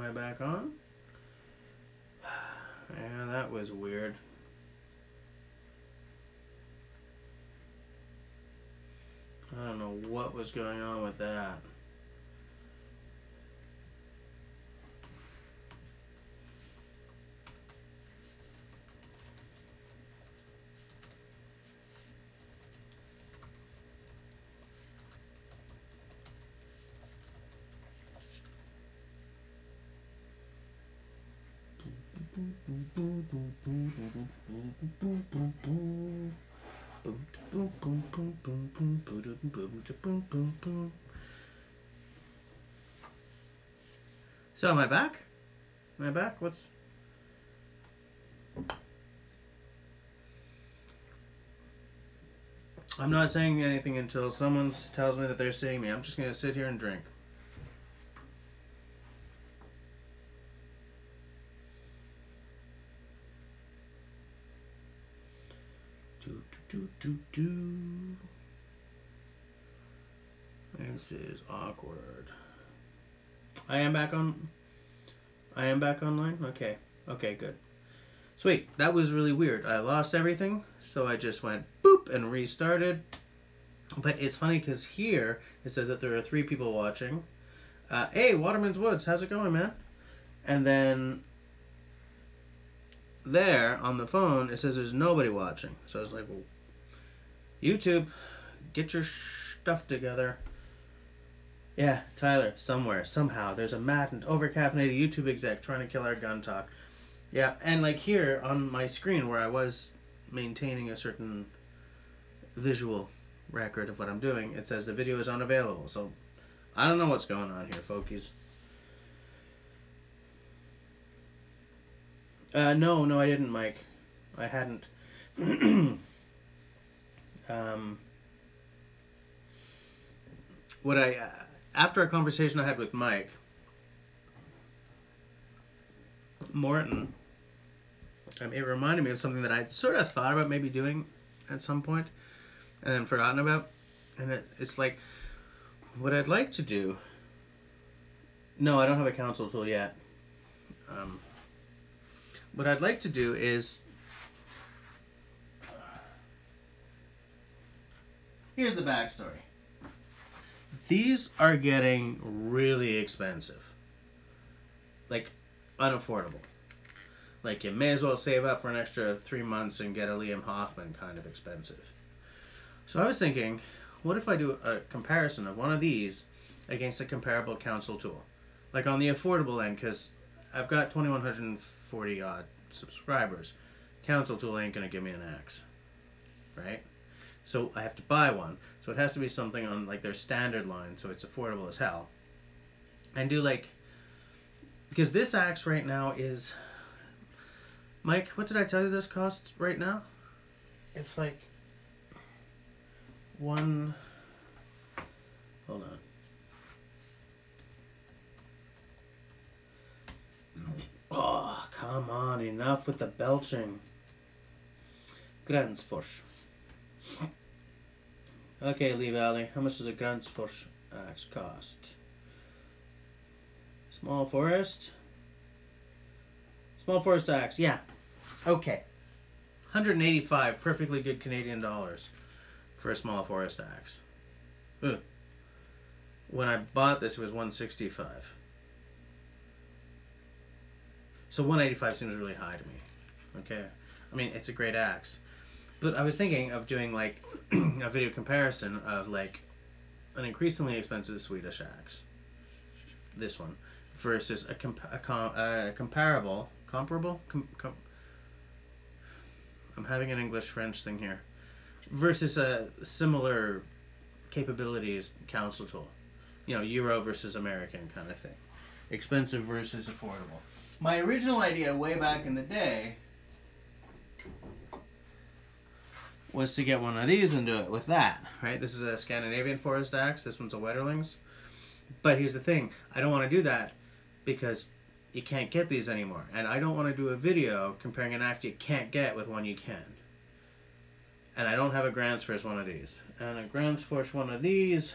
I back on? Yeah, that was weird. I don't know what was going on with that. So am I back? Am I back? What's... I'm not saying anything until someone tells me that they're seeing me. I'm just going to sit here and drink. This is awkward. I am back online? Okay. Okay, good. Sweet. That was really weird. I lost everything, so I just went boop and restarted. But it's funny because here it says that there are 3 people watching. Hey, Waterman's Woods, how's it going, man? And then there on the phone it says there's nobody watching. So I was like, well, YouTube, get your stuff together. Yeah, Tyler, somewhere, somehow, there's a mad and over-caffeinated YouTube exec trying to kill our gun talk. Yeah, and like here on my screen where I was maintaining a certain visual record of what I'm doing, it says the video is unavailable. So I don't know what's going on here, folkies. No, I didn't, Mike. I hadn't. After a conversation I had with Mike Morton, it reminded me of something that I'd sort of thought about maybe doing at some point and then forgotten about. And it's like, what I'd like to do... No, I don't have a council tool yet. What I'd like to do is... Here's the backstory. These are getting really expensive. Like, unaffordable. Like, you may as well save up for an extra 3 months and get a Liam Hoffman kind of expensive. So I was thinking, what if I do a comparison of one of these against a comparable council tool? Like on the affordable end, because I've got 2,140 odd subscribers. Council tool ain't going to give me an axe. Right? So I have to buy one. So it has to be something on like their standard line, so it's affordable as hell. And do like, because this axe right now is, Mike, what did I tell you this costs right now? It's like hold on. Oh, come on, enough with the belching. Gränsfors. Okay, Lee Valley, how much does a Gränsfors axe cost? Small forest axe, yeah. Okay. 185 perfectly good Canadian dollars for a small forest axe. Ugh. When I bought this, it was 165. So 185 seems really high to me. Okay. I mean, it's a great axe. But I was thinking of doing like a video comparison of like an increasingly expensive Swedish axe, this one, versus a comparable. I'm having an English-French thing here. Versus a similar capabilities council tool, you know, Euro versus American kind of thing, expensive versus affordable. My original idea way back in the day was to get one of these and do it with that, right? This is a Scandinavian forest axe. This one's a Wetterlings. But here's the thing. I don't want to do that because you can't get these anymore. And I don't want to do a video comparing an axe you can't get with one you can. And I don't have a Gränsfors one of these. And a Gränsfors one of these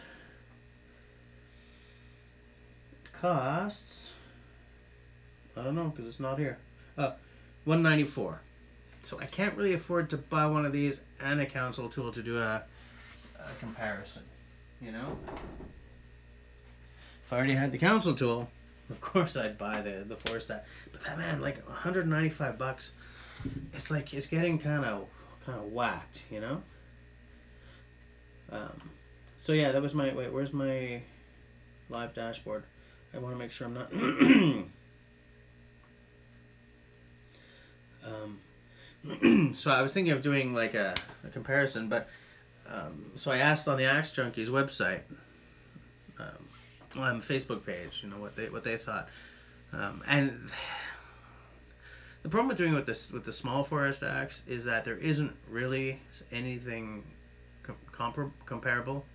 costs I don't know because it's not here. $194. So I can't really afford to buy one of these and a council tool to do a comparison, you know? If I already had the council tool, of course I'd buy the 4-stack. But that, man, like $195, it's like it's getting kind of whacked, you know? So yeah, that was my, wait, where's my live dashboard? I want to make sure I'm not so I was thinking of doing like a comparison, but so I asked on the Axe Junkies website, on the Facebook page, you know, what they thought, and the problem with doing with the small forest axe is that there isn't really anything comparable,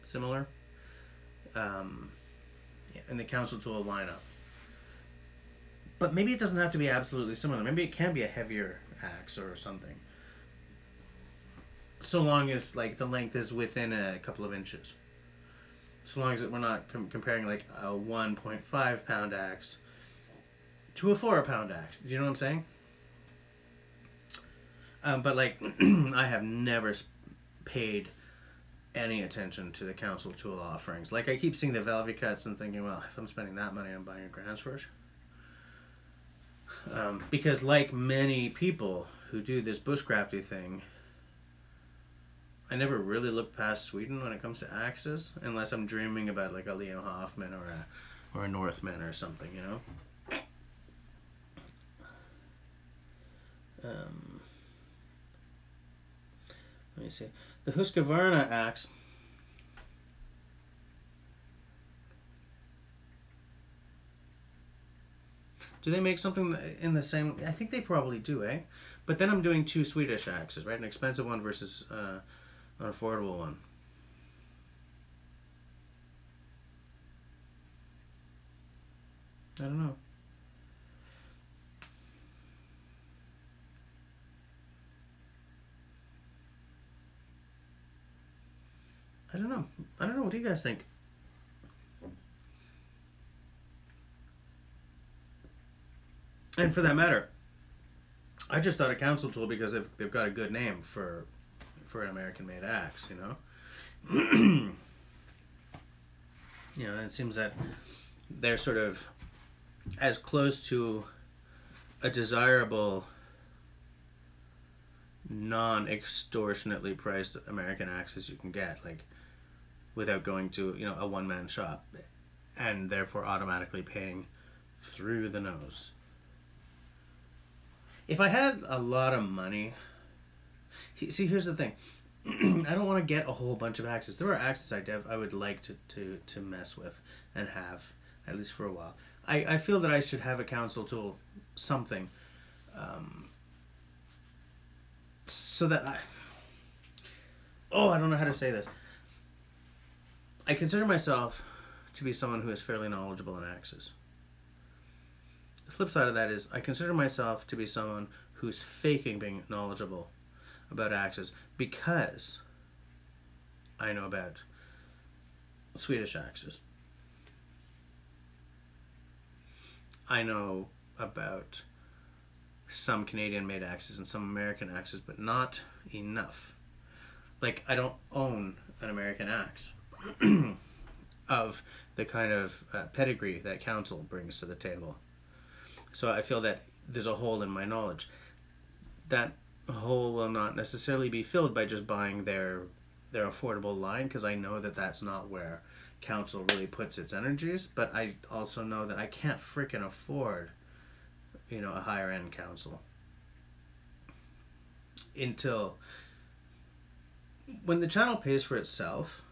similar, in the council tool lineup. But maybe it doesn't have to be absolutely similar. Maybe it can be a heavier axe or something. So long as like the length is within a couple of inches. So long as we're not comparing like a 1.5 pound axe to a 4 pound axe. Do you know what I'm saying? But like I have never paid any attention to the council tool offerings. Like I keep seeing the velvet cuts and thinking, well, if I'm spending that money, I'm buying a Grand Swish. Because like many people who do this bushcrafty thing, I never really look past Sweden when it comes to axes, unless I'm dreaming about like a Liam Hoffman or a Northman or something, you know. Let me see. The Husqvarna axe. Do they make something in the same? I think they probably do, eh? But then I'm doing 2 Swedish axes, right? An expensive one versus an affordable one. I don't know. I don't know. I don't know. What do you guys think? And for that matter, I just thought a council tool because they've got a good name for an American-made axe, you know. You know, and it seems that they're sort of as close to a desirable, non-extortionately priced American axe as you can get, like without going to, you know, a one-man shop and therefore automatically paying through the nose. If I had a lot of money, see, here's the thing. I don't want to get a whole bunch of axes. There are axes I would like to mess with and have, at least for a while. I feel that I should have a council tool, something, so that I don't know how to say this. I consider myself to be someone who is fairly knowledgeable in axes. The flip side of that is I consider myself to be someone who's faking being knowledgeable about axes because I know about Swedish axes. I know about some Canadian-made axes and some American axes, but not enough. Like, I don't own an American axe of the kind of pedigree that council brings to the table. So I feel that there's a hole in my knowledge. That hole will not necessarily be filled by just buying their affordable line, because I know that that's not where council really puts its energies. But I also know that I can't freaking afford, you know, a higher end council until when the channel pays for itself.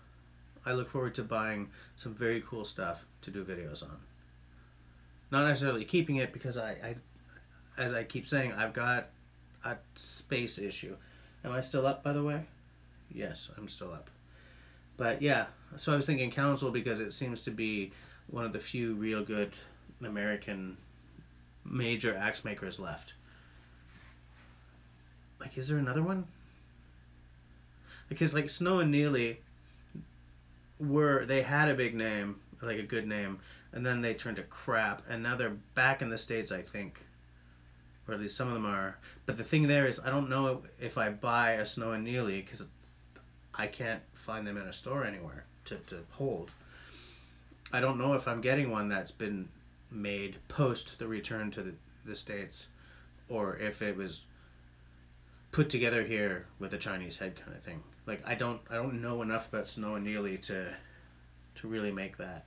I look forward to buying some very cool stuff to do videos on. Not necessarily keeping it, because I as I keep saying, I've got a space issue. Am I still up, by the way? Yes, I'm still up. But yeah, so I was thinking council because it seems to be one of the few real good American major axe makers left. Like, is there another one? Because like Snow and Neely they had a big name, like a good name, and then they turned to crap, and now they're back in the States, I think. Or at least some of them are. But the thing there is, I don't know if I buy a Snow and Nearly, because I can't find them in a store anywhere to hold. I don't know if I'm getting one that's been made post the return to the States, or if it was put together here with a Chinese head kind of thing. Like, I don't know enough about Snow and Nearly to really make that,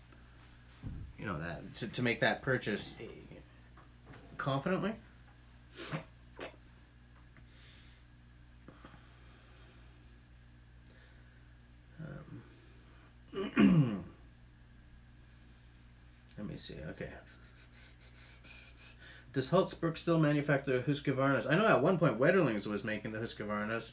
you know, that to make that purchase confidently. Let me see. Okay. Does Holtzbrook still manufacture Husqvarnas? I know at one point Wetterlings was making the Husqvarnas.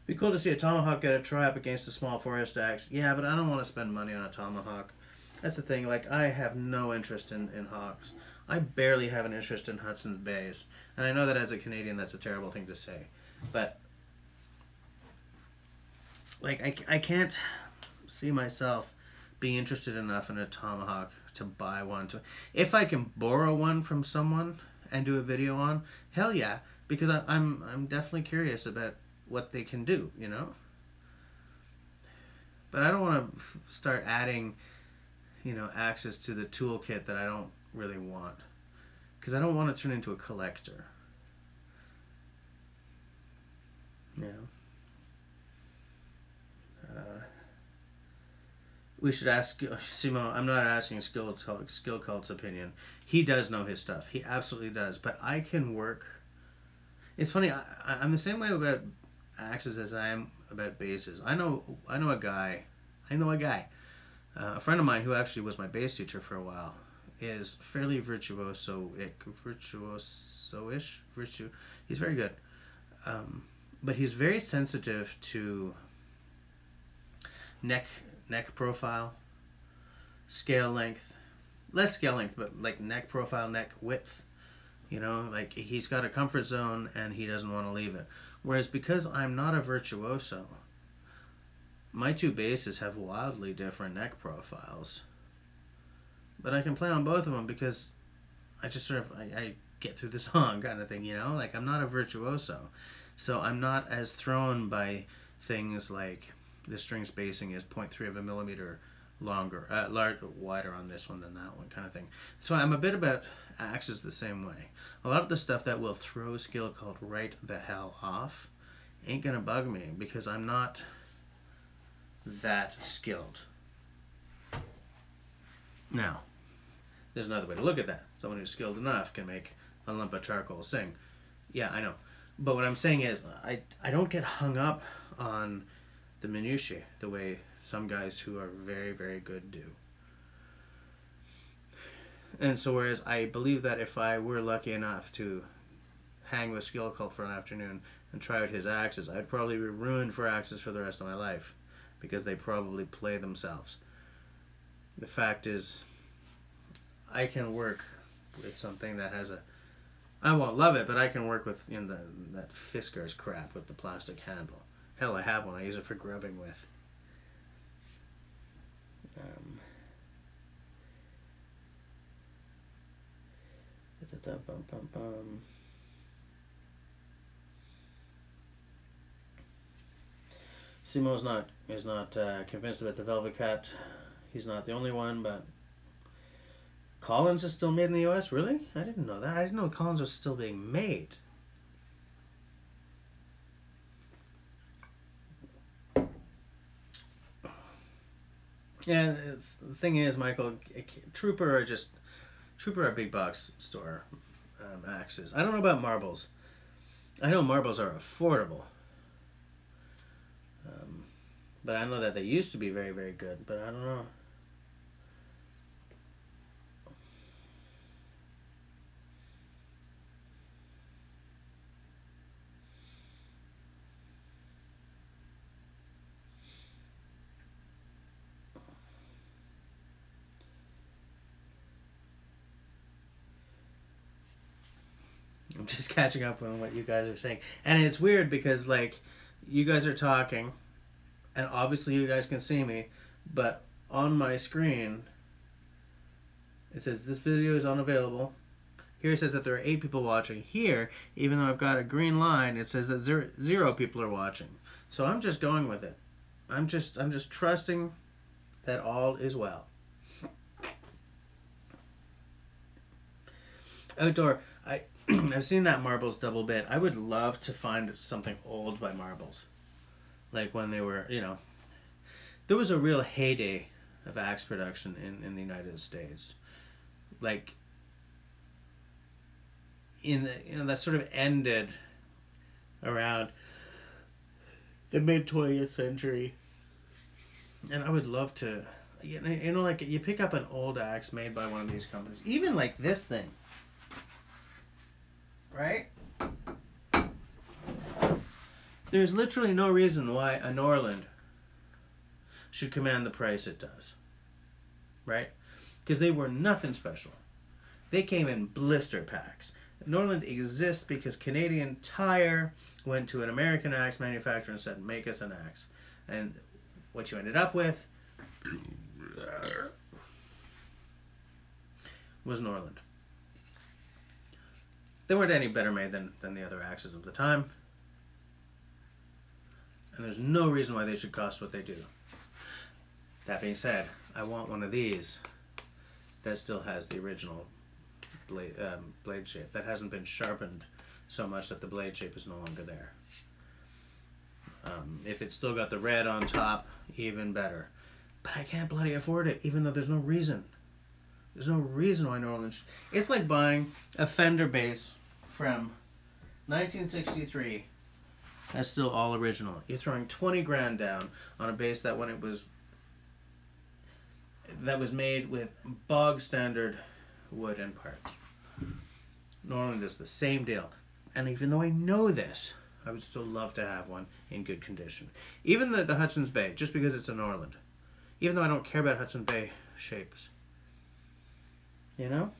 Be cool to see a Tomahawk get a try up against a small forest axe. Yeah, but I don't want to spend money on a Tomahawk. That's the thing. Like, I have no interest in hawks. I barely have an interest in Hudson's Bays. And I know that as a Canadian that's a terrible thing to say. But, like, I can't see myself being interested enough in a Tomahawk to buy one. If I can borrow one from someone and do a video on, hell yeah. Because I'm definitely curious about what they can do, you know? But I don't want to start adding, you know, axes to the toolkit that I don't really want. Because I don't want to turn into a collector. Yeah. We should ask Simo. I'm not asking Skill Cult's opinion. He does know his stuff. He absolutely does. But I can work. It's funny. I'm the same way about axes as I am about bases. I know a guy. A friend of mine who actually was my bass teacher for a while is fairly virtuoso-ish. He's very good. But he's very sensitive to neck profile, scale length, less scale length, but like neck profile, neck width. You know, like he's got a comfort zone and he doesn't want to leave it. Whereas because I'm not a virtuoso, my two basses have wildly different neck profiles. But I can play on both of them because I just sort of, I get through the song kind of thing, you know? Like, I'm not a virtuoso. So I'm not as thrown by things like the string spacing is 0.3 of a millimeter longer, wider on this one than that one kind of thing. So I'm a bit about axes the same way. A lot of the stuff that will throw Skill Cult right the hell off ain't gonna bug me because I'm not that skilled. Now, there's another way to look at that. Someone who's skilled enough can make a lump of charcoal sing. Yeah, I know. But what I'm saying is, I don't get hung up on the minutiae the way some guys who are very, very good do. And so whereas I believe that if I were lucky enough to hang with Skill Cult for an afternoon and try out his axes, I'd probably be ruined for axes for the rest of my life because they probably play themselves. The fact is, I can work with something that has I won't love it, but I can work with, you know, that Fiskars crap with the plastic handle. Hell, I have one. I use it for grubbing with. Simo is not convinced about the Velvet Cat. He's not the only one, but Collins is still made in the U.S. Really? I didn't know that. I didn't know Collins was still being made. Yeah, the thing is, Michael, Trooper are big box store axes. I don't know about marbles. I know marbles are affordable. But I know that they used to be very, very good, but I don't know. I'm just catching up on what you guys are saying. And it's weird because, like, you guys are talking, and obviously you guys can see me, but on my screen it says this video is unavailable. Here it says that there are 8 people watching. Here, even though I've got a green line, it says that zero people are watching. So I'm just going with it. I'm just trusting that all is well. Outdoor, I've seen that Marbles double bit. I would love to find something old by Marbles. Like when they were, you know, there was a real heyday of axe production in the United States. Like, in the, you know, that sort of ended around the mid 20th century. And I would love to, you know, like you pick up an old axe made by one of these companies, even like this thing, right? There's literally no reason why a Norland should command the price it does, right? Because they were nothing special. They came in blister packs. Norland exists because Canadian Tire went to an American axe manufacturer and said, make us an axe. And what you ended up with was Norland. They weren't any better made than the other axes of the time. And there's no reason why they should cost what they do. That being said, I want one of these that still has the original blade shape. That hasn't been sharpened so much that the blade shape is no longer there. If it's still got the red on top, even better. But I can't bloody afford it, even though there's no reason. There's no reason why Norland should. It's like buying a Fender bass from 1963 that's still all original. You're throwing 20 grand down on a bass that when it was made with bog standard wood and parts. Norland is the same deal. And even though I know this, I would still love to have one in good condition. Even the Hudson's Bay, just because it's a Norland. Even though I don't care about Hudson Bay shapes. You know?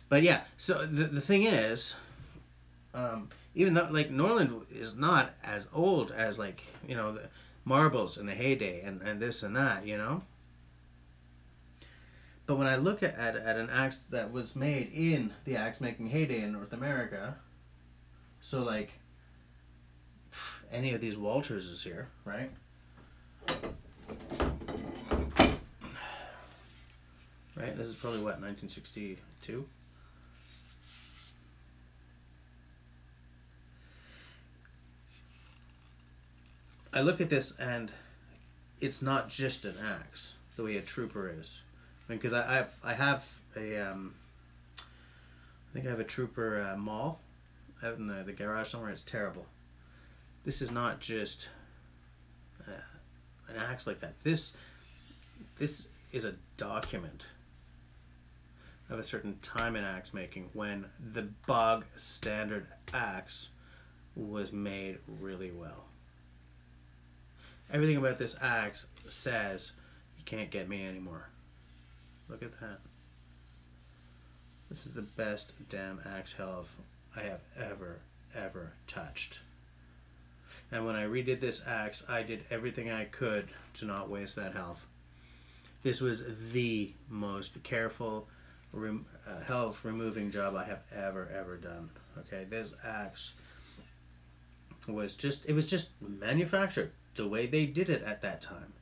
But yeah, so the thing is, even though like Norland is not as old as like, you know, the Marbles in the heyday and this and that, you know. But when I look at an axe that was made in the axe making heyday in North America, so like any of these Walters is here, right? Right, this is probably what, 1962? I look at this and it's not just an axe the way a Trooper is. I mean, because I have a I think I have a Trooper Mall out in the garage somewhere. It's terrible. This is not just an axe like that. This is a document of a certain time in axe making when the bog standard axe was made really well. Everything about this axe says, you can't get me anymore. Look at that. This is the best damn axe helve I have ever touched. And when I redid this axe, I did everything I could to not waste that helve. This was the most careful helve removing job I have ever done. Okay, this axe was just manufactured the way they did it at that time.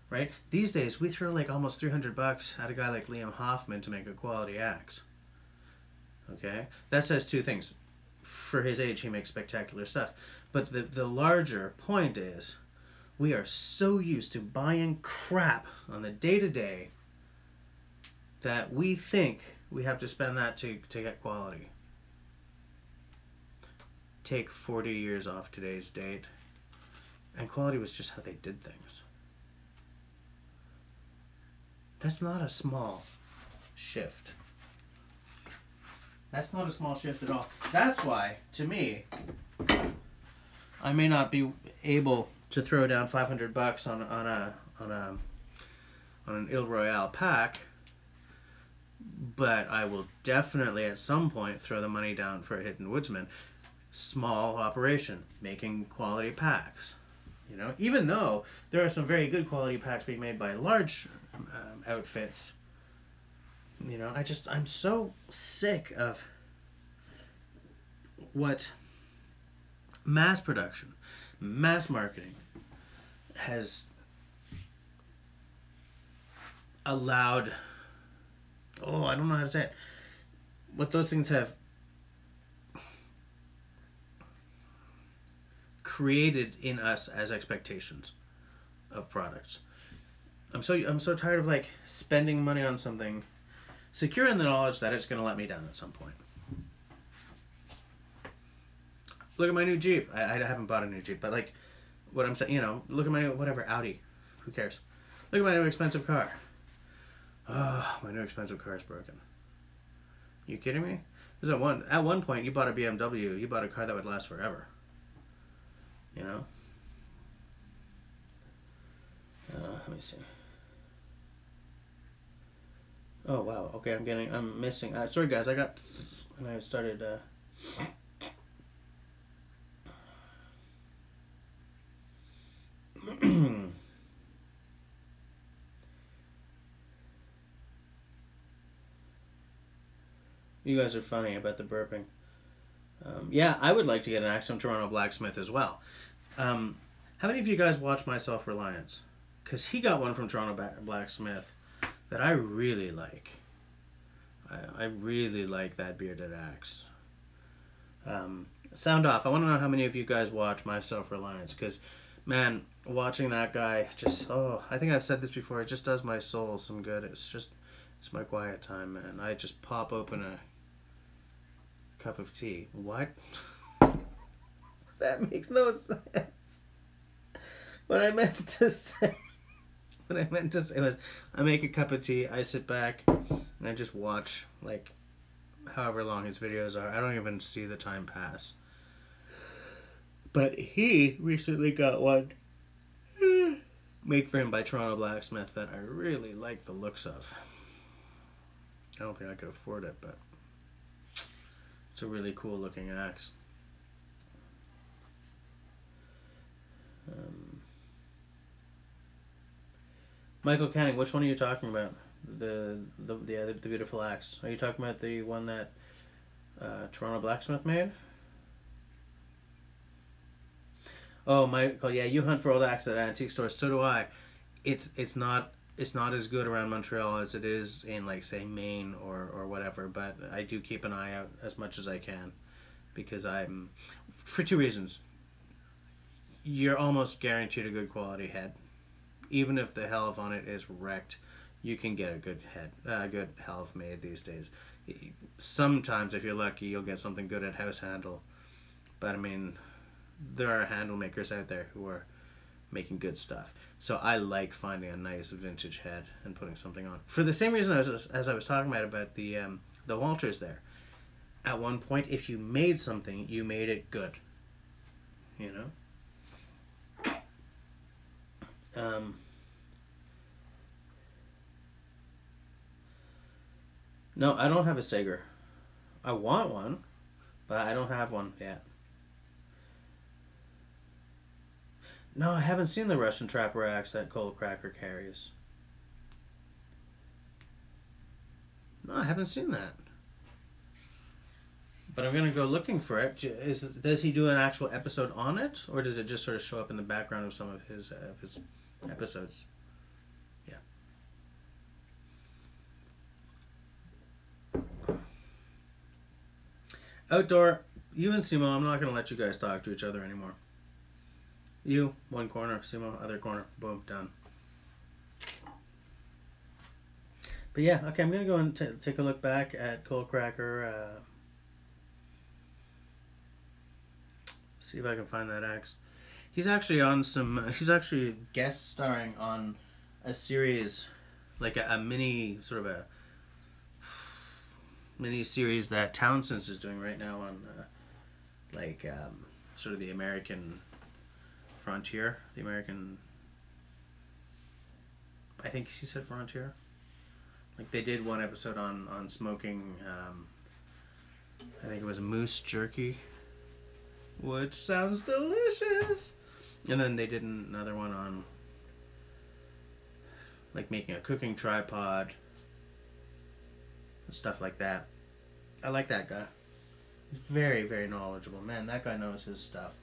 Right? These days, we throw like almost $300 at a guy like Liam Hoffman to make a quality axe. Okay? That says two things. For his age, he makes spectacular stuff. But the larger point is, we are so used to buying crap on the day-to-day that we think we have to spend that to get quality. Take 40 years off today's date, and quality was just how they did things. That's not a small shift. That's not a small shift at all. That's why, to me, I may not be able to throw down $500 on an Ile Royale pack, But I will definitely at some point throw the money down for a Hidden Woodsman. Small operation, making quality packs. You know, even though there are some very good quality packs being made by large outfits. You know, I'm so sick of what mass production, mass marketing has allowed. Oh, I don't know how to say it. What those things have created in us as expectations of products. I'm so tired of like spending money on something, secure in the knowledge that it's going to let me down at some point. Look at my new Jeep. I haven't bought a new Jeep, but like what I'm saying, you know, look at my new, whatever, Audi. Who cares? Look at my new expensive car. Oh, my new expensive car is broken. You kidding me? Because at one point you bought a BMW, you bought a car that would last forever. You know? Let me see. Oh wow. Okay, I'm missing. Sorry guys, I started. You guys are funny about the burping. Yeah, I would like to get an axe from Toronto Blacksmith as well. How many of you guys watch My Self-Reliance? Because he got one from Toronto Blacksmith that I really like. I really like that bearded axe. Sound off. I want to know how many of you guys watch My Self-Reliance. Because, man, watching that guy just, oh, I think I've said this before. It just does my soul some good. It's my quiet time, man. I just pop open a cup of tea. What? That makes no sense. What I meant to say was I make a cup of tea, I sit back, and I just watch, like, however long his videos are. I don't even see the time pass. But he recently got one made for him by Toronto Blacksmith that I really like the looks of. I don't think I could afford it, but it's a really cool looking axe. Michael Canning, which one are you talking about? The beautiful axe. Are you talking about the one that Toronto Blacksmith made? Oh, Michael, yeah, you hunt for old axes at antique stores. So do I. It's not as good around Montreal as it is in, like, say, Maine or whatever, but I do keep an eye out as much as I can because for two reasons. You're almost guaranteed a good quality head. Even if the helve on it is wrecked, you can get a good good helve made these days. Sometimes, if you're lucky, you'll get something good at house handle, but I mean, there are handle makers out there who are making good stuff. So I like finding a nice vintage head and putting something on. For the same reason as I was talking about the Walters there. At one point, if you made something, you made it good. You know? No, I don't have a Sager. I want one, but I don't have one yet. No, I haven't seen the Russian trapper axe that Cold Cracker carries. No, I haven't seen that. But I'm gonna go looking for it. Does he do an actual episode on it, or does it just sort of show up in the background of some of his episodes? Yeah. Outdoor, you and Simo, I'm not gonna let you guys talk to each other anymore. You, one corner, Simo, other corner, boom, done. But yeah, okay, I'm gonna go and take a look back at Cold Cracker. See if I can find that axe. He's actually on some. He's actually guest starring on a series, like a mini mini series that Townsend's is doing right now on, sort of the American frontier, I think she said frontier. Like they did one episode on smoking, I think it was moose jerky, which sounds delicious. And then they did another one on like making a cooking tripod and stuff like that. I like that guy. He's very, very knowledgeable. Man, that guy knows his stuff.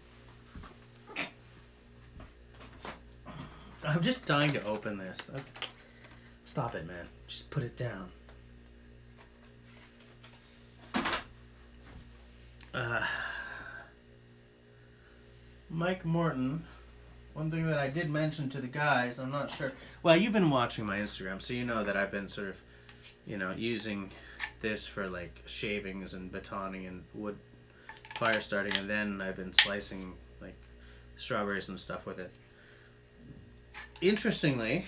I'm just dying to open this. Stop it, man. Just put it down. Mike Morton. One thing that I did mention to the guys, I'm not sure. Well, you've been watching my Instagram, so you know that I've been sort of, you know, using this for like shavings and batoning and wood fire starting, and then I've been slicing like strawberries and stuff with it. Interestingly,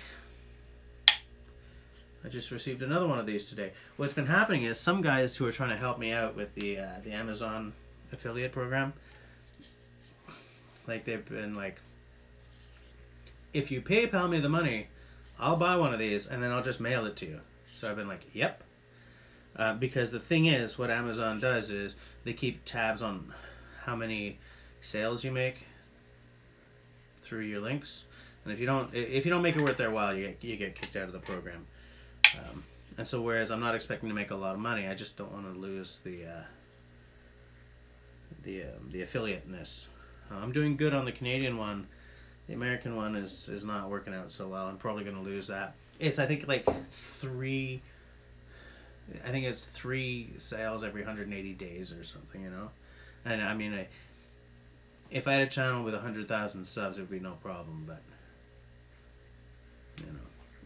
I just received another one of these today. What's been happening is some guys who are trying to help me out with the Amazon affiliate program, like they've been like, if you PayPal me the money, I'll buy one of these and then I'll just mail it to you. So I've been like, yep. Because the thing is, what Amazon does is they keep tabs on how many sales you make through your links, and if you don't make it worth their while, you get kicked out of the program. And so, whereas I'm not expecting to make a lot of money, I just don't want to lose the affiliate-ness. I'm doing good on the Canadian one. The American one is not working out so well. I'm probably going to lose that. It's I think like three sales every 180 days or something, you know. And I mean, if I had a channel with 100,000 subs, it would be no problem. But you know,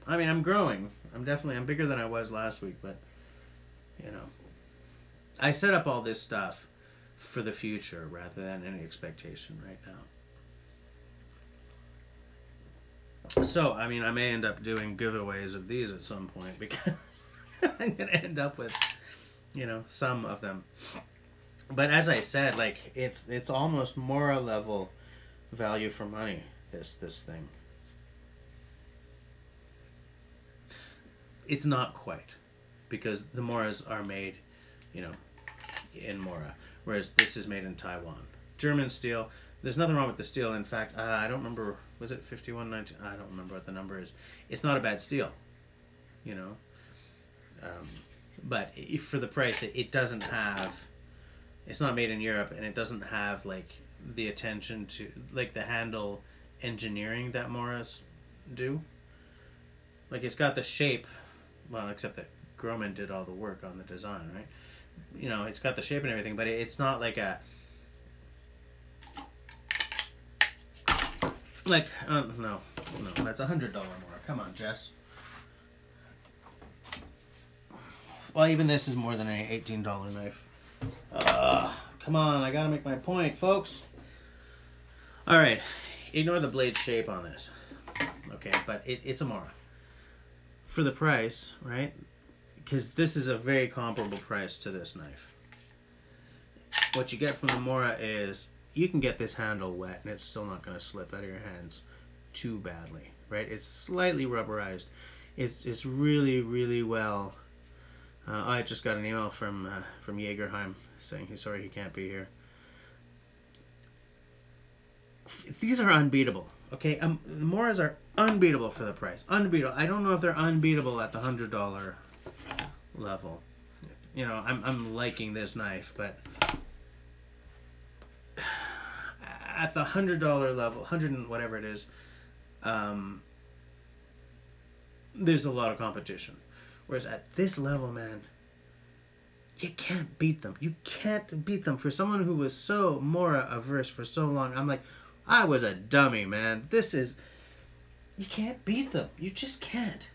I mean, I'm growing. I'm bigger than I was last week. But you know, I set up all this stuff for the future rather than any expectation right now. So, I mean, I may end up doing giveaways of these at some point because I'm going to end up with, you know, some of them. But as I said, like, it's almost Mora level value for money, this thing. It's not quite, because the Moras are made, you know, in Mora, whereas this is made in Taiwan. German steel. There's nothing wrong with the steel. In fact, I don't remember, was it 5119? I don't remember what the number is. It's not a bad steel, you know. But for the price, it doesn't have, it's not made in Europe, and it doesn't have, like, the attention to, like, the handle engineering that Moras do. Like, it's got the shape, well, except that Groman did all the work on the design, right? You know, it's got the shape and everything, but it's not like a, like, no, that's $100 more. Come on, Jess. Well, even this is more than an $18 knife. Come on, I gotta make my point, folks. Alright, ignore the blade shape on this. Okay, but it's a Mora. For the price, right? Because this is a very comparable price to this knife. What you get from the Mora is, you can get this handle wet and it's still not going to slip out of your hands too badly, right? It's slightly rubberized. It's really, really well. I just got an email from Jaegerheim saying he's sorry he can't be here. These are unbeatable, okay? The Moras are unbeatable for the price. Unbeatable. I don't know if they're unbeatable at the $100 level. You know, I'm liking this knife, but at the $100 level, 100 and whatever it is, there's a lot of competition. Whereas at this level, man, you can't beat them. You can't beat them. For someone who was so Mora averse for so long, I'm like, I was a dummy, man. This is, you can't beat them. You just can't.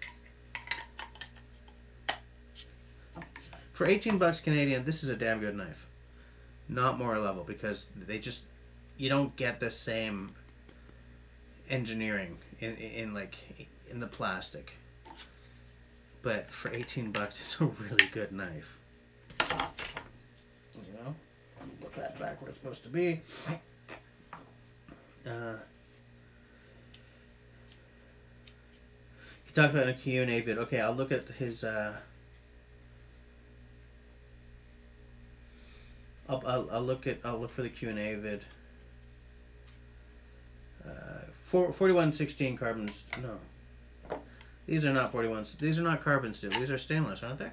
For 18 bucks Canadian, this is a damn good knife. Not Mora level, because they just, you don't get the same engineering in the plastic. But for 18 bucks, it's a really good knife. You know, put that back where it's supposed to be. talked about in a Q&A vid. Okay, I'll look at his. I'll look for the Q&A vid. 4116 carbons. No, these are not 41. These are not carbon steel. These are stainless, aren't they?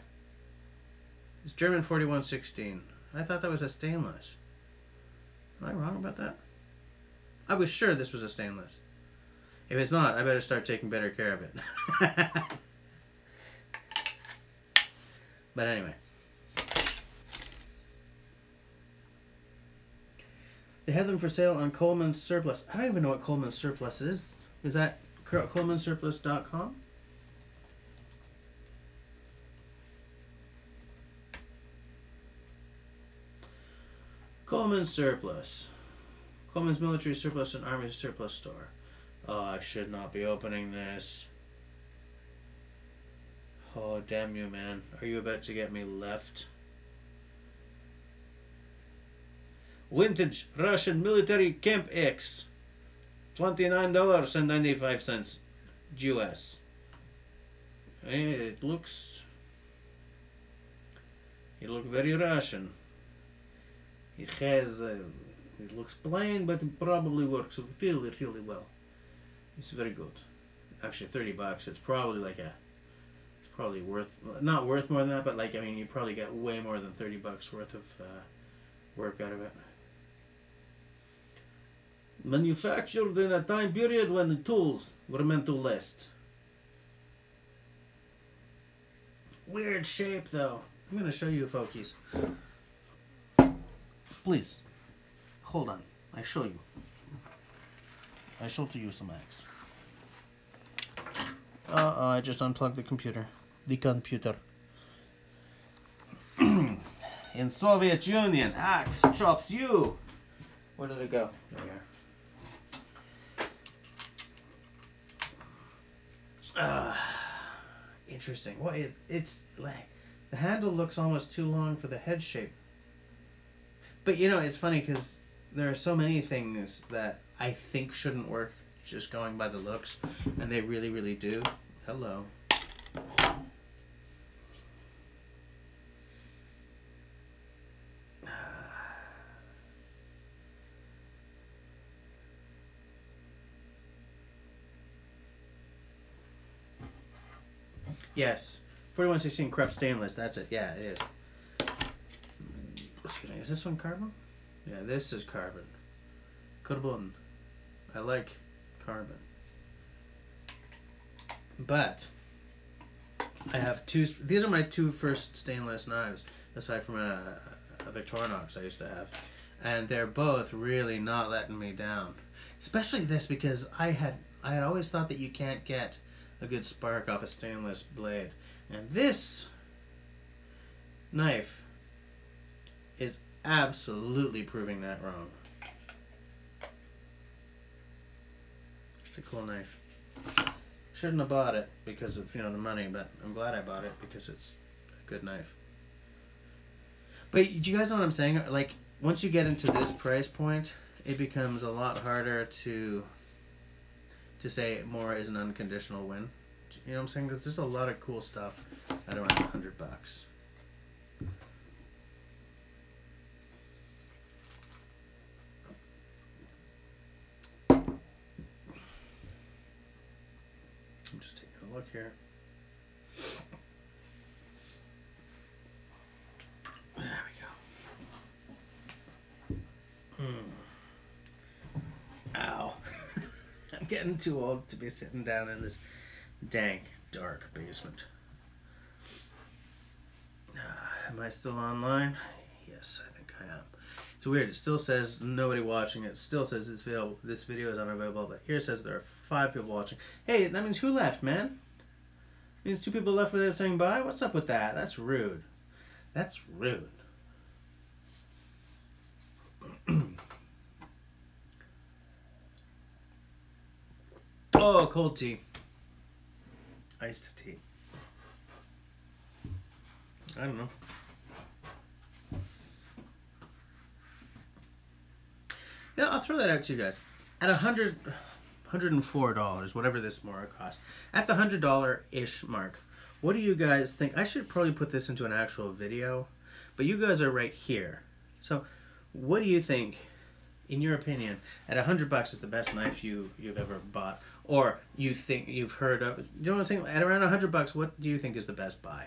It's German 4116. I thought that was a stainless. Am I wrong about that? I was sure this was a stainless. If it's not, I better start taking better care of it. But anyway. They have them for sale on Coleman's Surplus. I don't even know what Coleman's Surplus is. Is that colemansurplus.com? Coleman's Surplus. Coleman's Military Surplus and Army Surplus Store. Oh, I should not be opening this. Oh, damn you, man. Are you about to get me left? Vintage Russian Military Camp X. $29.95 US. It looks very Russian. It has it looks plain, but it probably works really, really well. It's very good. Actually, $30. It's probably like it's probably not worth more than that, but like, I mean, you probably get way more than $30 worth of work out of it. Manufactured in a time period when the tools were meant to last. Weird shape, though. I'm going to show you, folkies. Please, hold on. I show you. I show to you some axe. I just unplugged the computer. The computer. In Soviet Union, axe chops you. Where did it go? There we are. Interesting. Well, it's like the handle looks almost too long for the head shape. But you know, it's funny because there are so many things that I think shouldn't work just going by the looks, and they really, really do. Hello. Yes, 4116 Krupp stainless. That's it. Yeah, it is. Excuse me. Is this one carbon? Yeah, this is carbon. Carbon. I like carbon. But I have two. These are my two first stainless knives, aside from a Victorinox I used to have, and they're both really not letting me down. Especially this, because I had always thought that you can't get a good spark off a stainless blade, and this knife is absolutely proving that wrong. It's a cool knife. Shouldn't have bought it because of, you know, the money, but I'm glad I bought it because it's a good knife. But do you guys know what I'm saying? Like, once you get into this price point, it becomes a lot harder to say more is an unconditional win. You know what I'm saying? Because there's a lot of cool stuff at around $100. I'm just taking a look here. There we go. Ow. I'm getting too old to be sitting down in this dank, dark basement. Am I still online? Yes, I think I am. It's weird. It still says nobody watching. It still says this video is unavailable, but here it says there are 5 people watching. Hey, that means who left, man? It means 2 people left without saying bye? What's up with that? That's rude. That's rude. Oh, cold tea. Iced tea. I don't know. Yeah, I'll throw that out to you guys. At $100 $104, whatever this Mora cost. At the $100-ish mark, what do you guys think? I should probably put this into an actual video, but you guys are right here. So what do you think, in your opinion, at $100 is the best knife you've ever bought? Or you think you've heard of, you know what I'm saying? At around $100, what do you think is the best buy?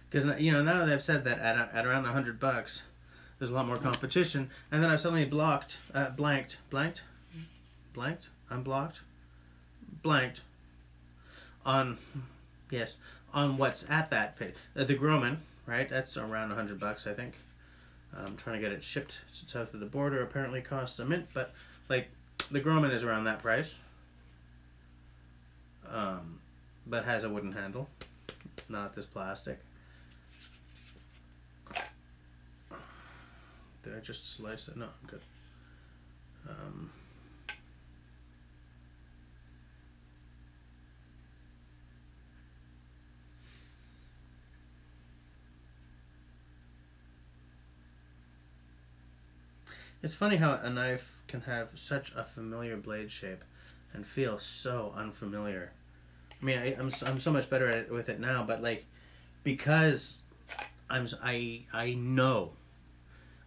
Because, you know, now that I've said that at around $100, there's a lot more competition, and then I've suddenly blanked on, yes, on what's at that page. The Groman, right? That's around $100, I think. I'm trying to get it shipped south of the border. Apparently costs a mint, but like the Groman is around that price. But has a wooden handle, not this plastic. Did I just slice it? No, I'm good. It's funny how a knife can have such a familiar blade shape and feel so unfamiliar. I mean, I'm so much better at it with it now, but like, because I know.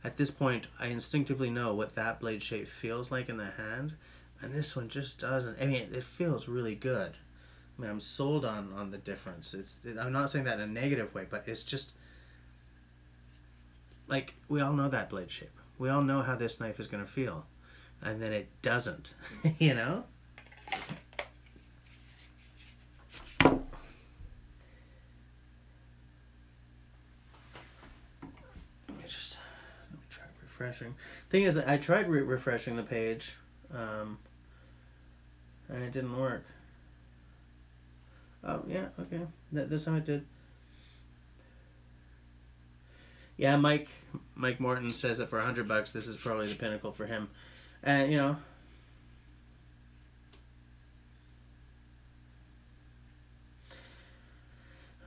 At this point, I instinctively know what that blade shape feels like in the hand, and this one just doesn't. I mean, it feels really good. I mean, I'm sold on the difference. I'm not saying that in a negative way, but it's just, like, we all know that blade shape. We all know how this knife is going to feel, and then it doesn't, you know? Refreshing. Thing is, I tried refreshing the page, and it didn't work. Oh yeah, okay. This time it did. Yeah, Mike Morton says that for $100, this is probably the pinnacle for him, and you know.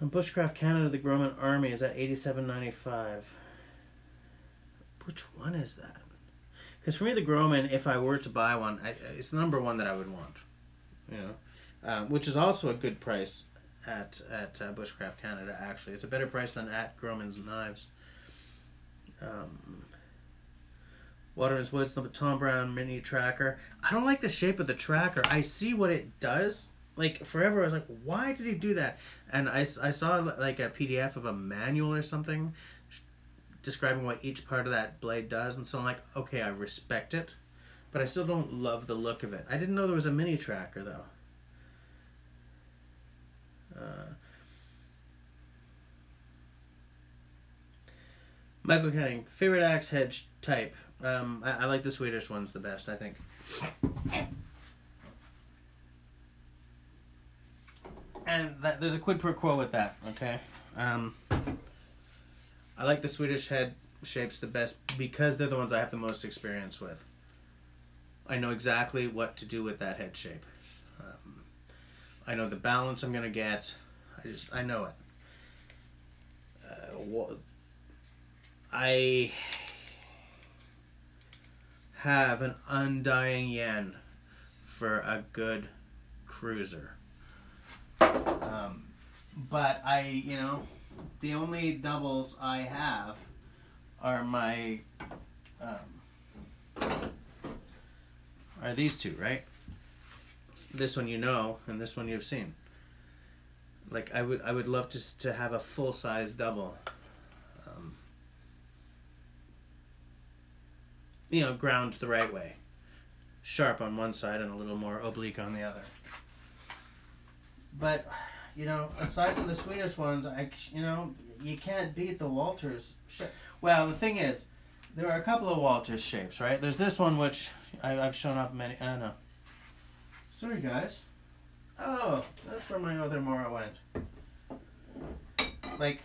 Bushcraft Canada, the Groman Army is at $87.95. Which one is that? Because for me, the Groman, if I were to buy one, it's the number one that I would want. You know, which is also a good price at Bushcraft Canada. Actually, it's a better price than at Groman's Knives. Waterman's Woods, the Tom Brown Mini Tracker. I don't like the shape of the tracker. I see what it does. Like forever, I was like, why did he do that? And I saw like a PDF of a manual or something describing what each part of that blade does, and so I'm like, okay, I respect it, but I still don't love the look of it. I didn't know there was a mini tracker though. Michael Canning, favorite axe head type. I like the Swedish ones the best, I think. And there's a quid pro quo with that, okay? I like the Swedish head shapes the best because they're the ones I have the most experience with. I know exactly what to do with that head shape. I know the balance I'm going to get. I know it. I have an undying yen for a good cruiser. But you know, the only doubles I have are my, are these two, right? This one you know, and this one you've seen. Like I would love to have a full size double. You know, ground the right way, sharp on one side and a little more oblique on the other. But you know, aside from the Swedish ones, you know, you can't beat the Walters. Well, the thing is, there are a couple of Walters shapes, right? There's this one which I've shown off many. No. Sorry, guys. Oh, that's where my other Mora went. Like,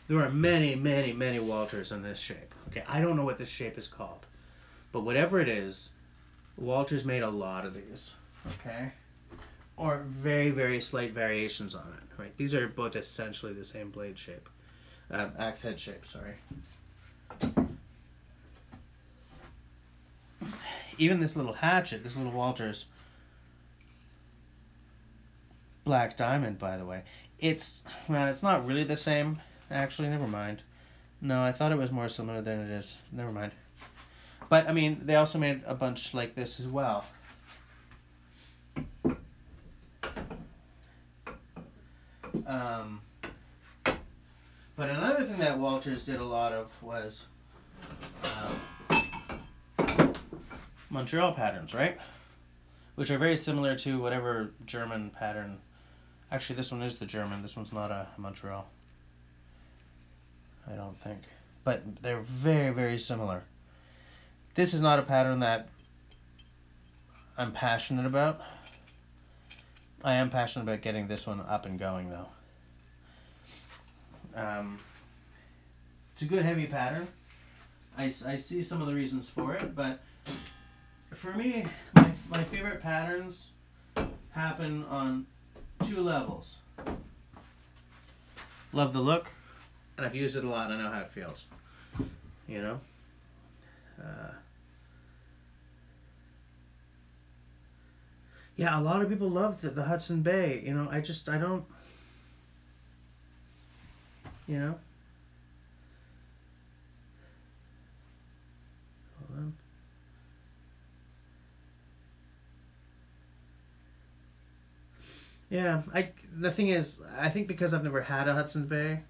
there are many, many, many Walters in this shape. Okay, I don't know what this shape is called, but whatever it is, Walters made a lot of these. Okay. Or very, very slight variations on it, right? These are both essentially the same blade shape. Axe head shape, sorry. even this little hatchet, this little Walters Black Diamond, by the way, it's not really the same. Actually, never mind. No, I thought it was more similar than it is. Never mind. But, I mean, they also made a bunch like this as well. But another thing that Walters did a lot of was Montreal patterns, right? Which are very similar to whatever German pattern. Actually, this one is the German. This one's not a Montreal. I don't think. But they're very, very similar. This is not a pattern that I'm passionate about. I am passionate about getting this one up and going, though. It's a good heavy pattern. I see some of the reasons for it, but for me, my favorite patterns happen on 2 levels. Love the look, and I've used it a lot, and I know how it feels. You know? Yeah, a lot of people love the Hudson Bay. You know, I don't... You know? Hold on. Yeah, the thing is, I think because I've never had a Hudson's Bay,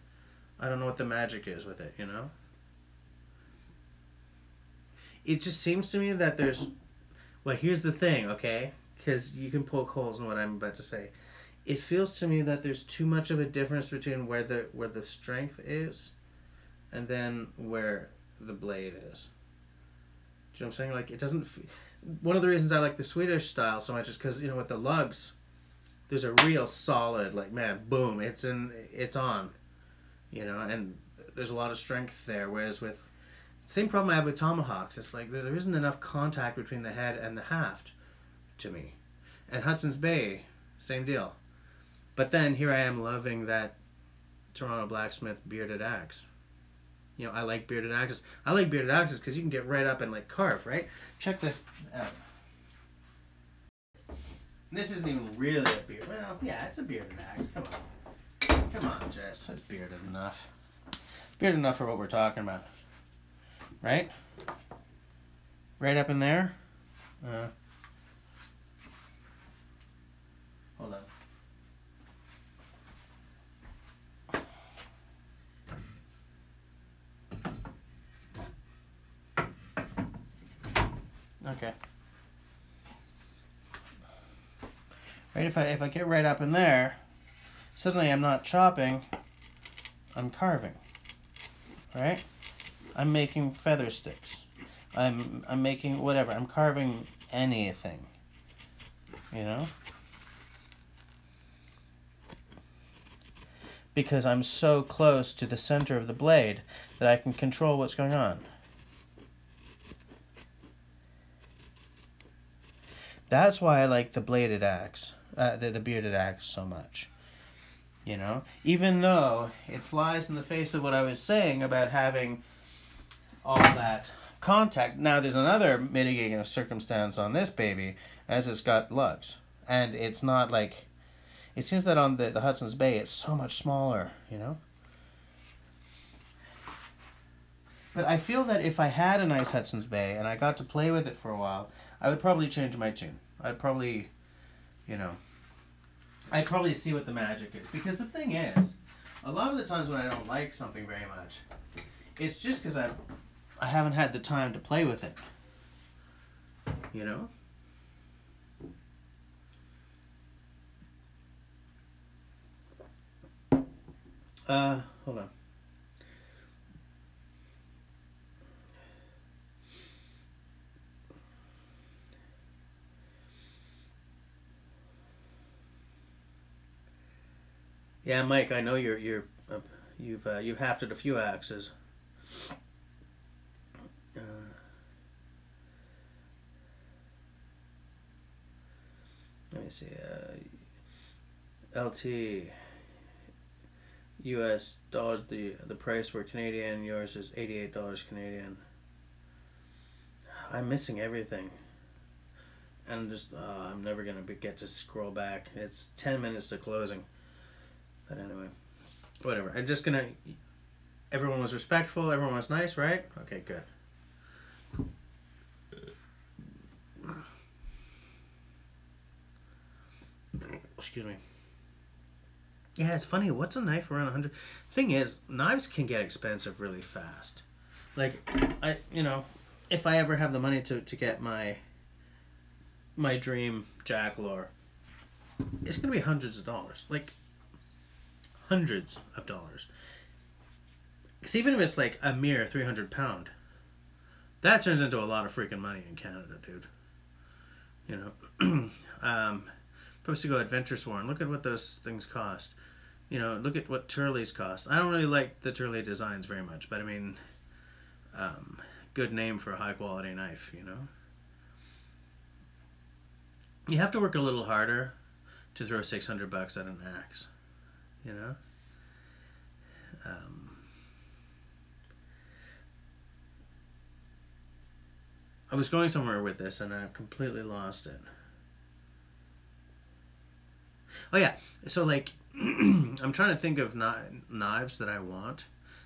I don't know what the magic is with it, you know? It just seems to me that there's... Well, here's the thing, okay? Because you can poke holes in what I'm about to say. It feels to me that there's too much of a difference between where the strength is and then where the blade is. Do you know what I'm saying? Like, it doesn't... One of the reasons I like the Swedish style so much is because, you know, with the lugs, there's a real solid, like, man, boom, it's on. You know, and there's a lot of strength there. Whereas with... Same problem I have with tomahawks. It's like there isn't enough contact between the head and the haft to me. And Hudson's Bay, same deal. But then here I am loving that Toronto Blacksmith bearded axe. You know, I like bearded axes. I like bearded axes because you can get right up and like carve, right? Check this out. This isn't even really a beard. Well, yeah, it's a bearded axe. Come on. Come on, Jess. It's bearded enough. Bearded enough for what we're talking about. Right? Right up in there. Hold on. Okay. Right, if I get right up in there, suddenly I'm not chopping, I'm carving. Right? I'm making feather sticks. I'm making whatever. I'm carving anything. You know? Because I'm so close to the center of the blade that I can control what's going on. That's why I like the bladed axe, the bearded axe so much. You know? Even though it flies in the face of what I was saying about having all that contact. Now there's another mitigating circumstance on this baby, as it's got lugs. And it's not like... It seems that on the Hudson's Bay, it's so much smaller, you know? But I feel that if I had a nice Hudson's Bay and I got to play with it for a while, I would probably change my tune. I'd probably, you know... I'd probably see what the magic is. Because the thing is, a lot of the times when I don't like something very much, it's just because I haven't had the time to play with it. You know? Hold on. Yeah, Mike, I know you've hafted a few axes. Let me see. LT US dollars. The price were Canadian. Yours is $88 Canadian. I'm missing everything. and just I'm never gonna get to scroll back. It's 10 minutes to closing. But anyway, whatever. I'm just gonna. Everyone was respectful. Everyone was nice, right? Okay, good. Excuse me. Yeah, it's funny. What's a knife around 100? Thing is, knives can get expensive really fast. Like, if I ever have the money to get my dream jackalore, it's gonna be hundreds of dollars. Like, hundreds of dollars. Because even if it's like a mere 300 pound, that turns into a lot of freaking money in Canada, dude. You know, supposed to go Adventure Sworn. Look at what those things cost. You know, look at what Turley's cost. I don't really like the Turley designs very much, but I mean, good name for a high quality knife, you know. You have to work a little harder to throw $600 at an axe, you know. I was going somewhere with this and I've completely lost it. Oh yeah, so like, I'm trying to think of knives that I want.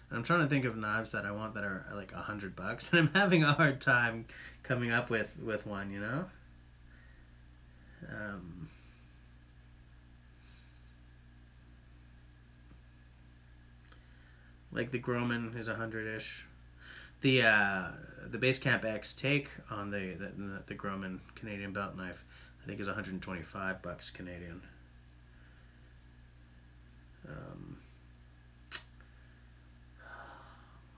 And I'm trying to think of knives that I want that are like $100, and I'm having a hard time coming up with one, you know. Like the Groman is 100-ish. The Basecamp X take on the Groman Canadian belt knife, I think is $125 Canadian.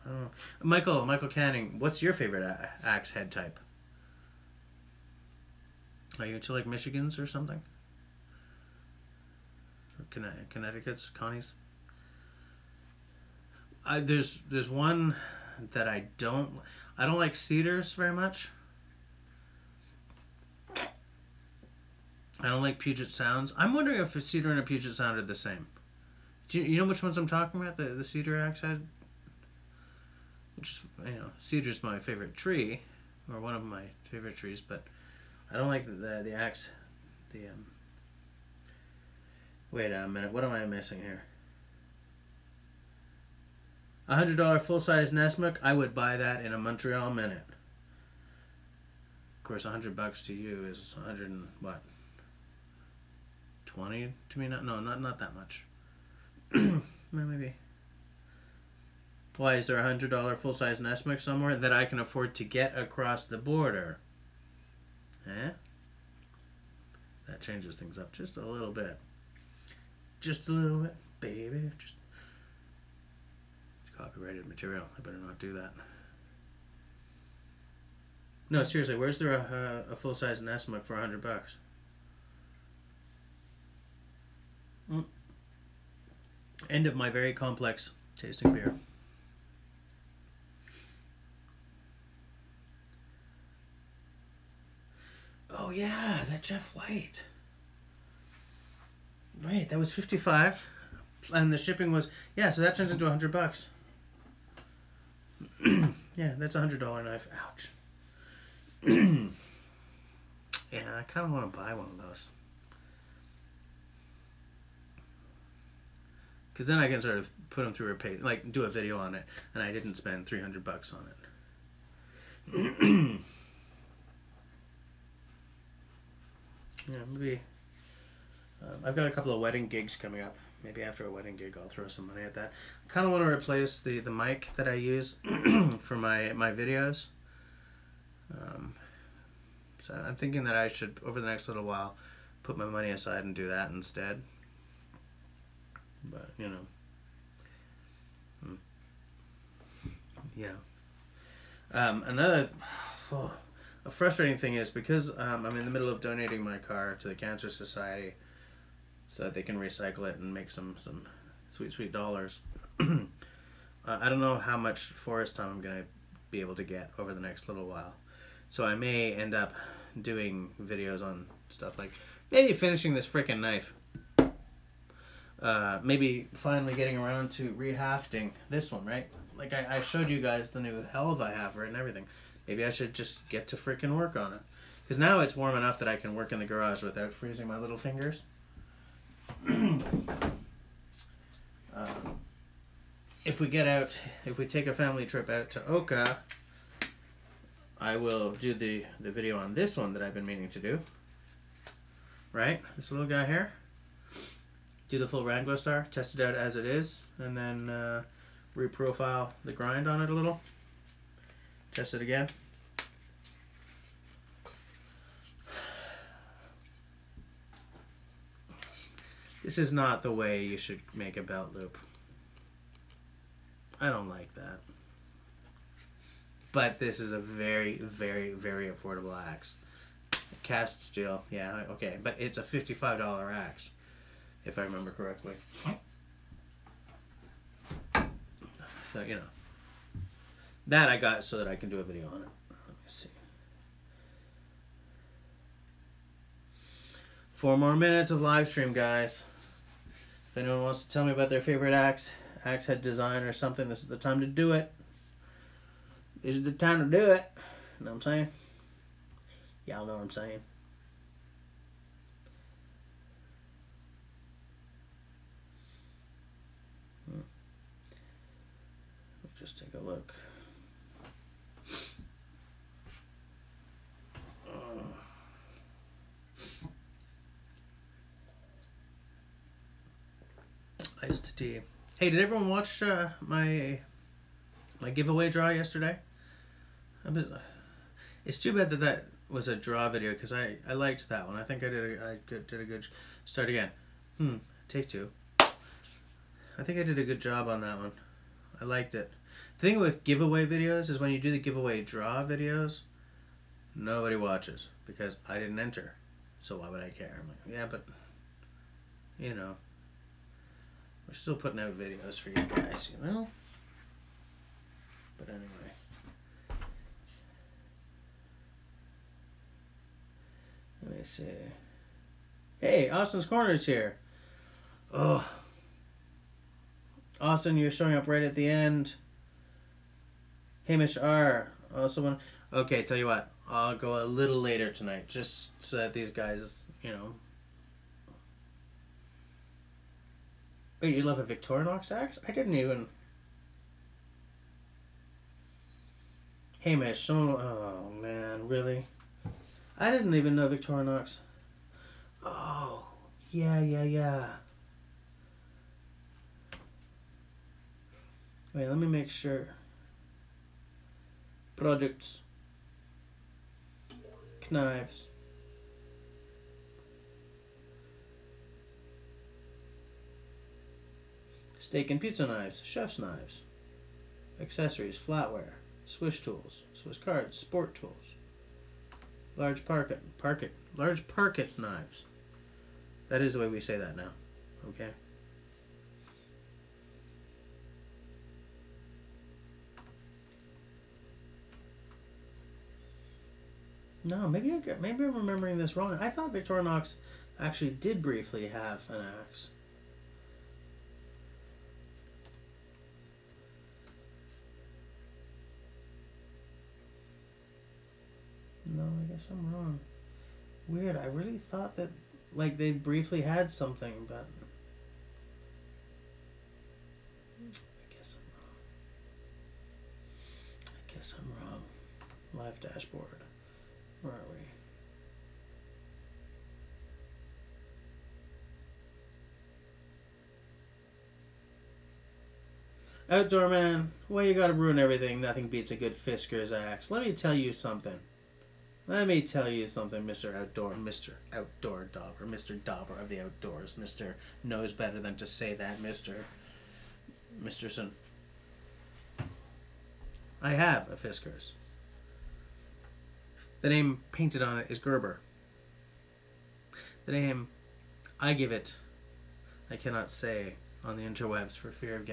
I don't know. Michael Canning, what's your favorite axe head type? Are you into like Michigans or something? Or Connecticut's, Connie's? There's one that I don't like cedars very much. I don't like Puget Sounds. I'm wondering if a cedar and a Puget Sound are the same. Do you know which ones I'm talking about? The cedar axe head? Which is, you know, cedar's my favorite tree, or one of my favorite trees, but I don't like the axe. Wait a minute, what am I missing here? $100 full-size Nessmuk, I would buy that in a Montreal minute. Of course, $100 to you is 100 and what? 20 to me? Not that much. Maybe. Why, is there a $100 full-size Nessmuk somewhere that I can afford to get across the border? Eh? That changes things up just a little bit. Just a little bit, baby. Just copyrighted material. I better not do that. No, seriously, where's there a full-size Nessmuk for $100? End of my very complex tasting beer. Oh yeah, that Jeff White. Right, that was $55, and the shipping was, yeah, so that turns into $100. Yeah, that's a $100 knife. Ouch. Yeah, I kind of want to buy one of those. Because then I can sort of put them through a page, like do a video on it, and I didn't spend $300 on it. Yeah, maybe. I've got a couple of wedding gigs coming up. Maybe after a wedding gig, I'll throw some money at that. I kind of want to replace the mic that I use for my videos. So I'm thinking that I should, over the next little while, put my money aside and do that instead. But, you know. Yeah. A frustrating thing is because I'm in the middle of donating my car to the Cancer Society so that they can recycle it and make some sweet dollars. I don't know how much forest time I'm going to be able to get over the next little while. So I may end up doing videos on stuff like maybe finishing this frickin' knife. Maybe finally getting around to rehafting this one, right? Like I showed you guys the new helve I have for it and everything. Maybe I should just get to freaking work on it. Because now it's warm enough that I can work in the garage without freezing my little fingers. If we take a family trip out to Oka, I will do the video on this one that I've been meaning to do. Right? This little guy here. Do the full Wrangler star, test it out as it is, and then reprofile the grind on it a little. Test it again. This is not the way you should make a belt loop. I don't like that. But this is a very, very, very affordable axe. Cast steel, yeah, okay. But it's a $55 axe, if I remember correctly. So, you know. That I got so that I can do a video on it. Let me see. 4 more minutes of live stream, guys. If anyone wants to tell me about their favorite axe head design or something, this is the time to do it. This is the time to do it. You know what I'm saying? Y'all know what I'm saying. Let me just take a look. Iced tea. Hey, did everyone watch my giveaway draw yesterday? It's too bad that was a draw video because I liked that one. I think I did a good start again. Take 2. I think I did a good job on that one. I liked it. The thing with giveaway videos is when you do the giveaway draw videos, nobody watches because I didn't enter. So why would I care? I'm like, yeah, but you know. We're still putting out videos for you guys, you know? But anyway. Let me see. Hey, Austin's Corner's here. Oh. Austin, you're showing up right at the end. Hamish R. Also one. Okay, tell you what. I'll go a little later tonight just so that these guys, you know. Wait, you love a Victorinox axe? I didn't even... Hamish, oh man, really? I didn't even know Victorinox. Oh, yeah. Wait, let me make sure. Products. Knives. Steak and pizza knives, chef's knives, accessories, flatware, Swiss tools, Swiss cards, sport tools, large parket knives. That is the way we say that now, okay? No, maybe I'm remembering this wrong. I thought Victorinox actually did briefly have an axe. No, I guess I'm wrong. Weird, I really thought that, like, they briefly had something, but... I guess I'm wrong. Live dashboard. Where are we? Outdoor man, why you gotta ruin everything? Nothing beats a good Fisker's axe. Let me tell you something. Mr. Outdoor Dauber, Mr. Dauber of the outdoors, Mr. knows better than to say that, Misterson. I have a Fisker's. The name painted on it is Gerber. The name I give it, I cannot say on the interwebs for fear of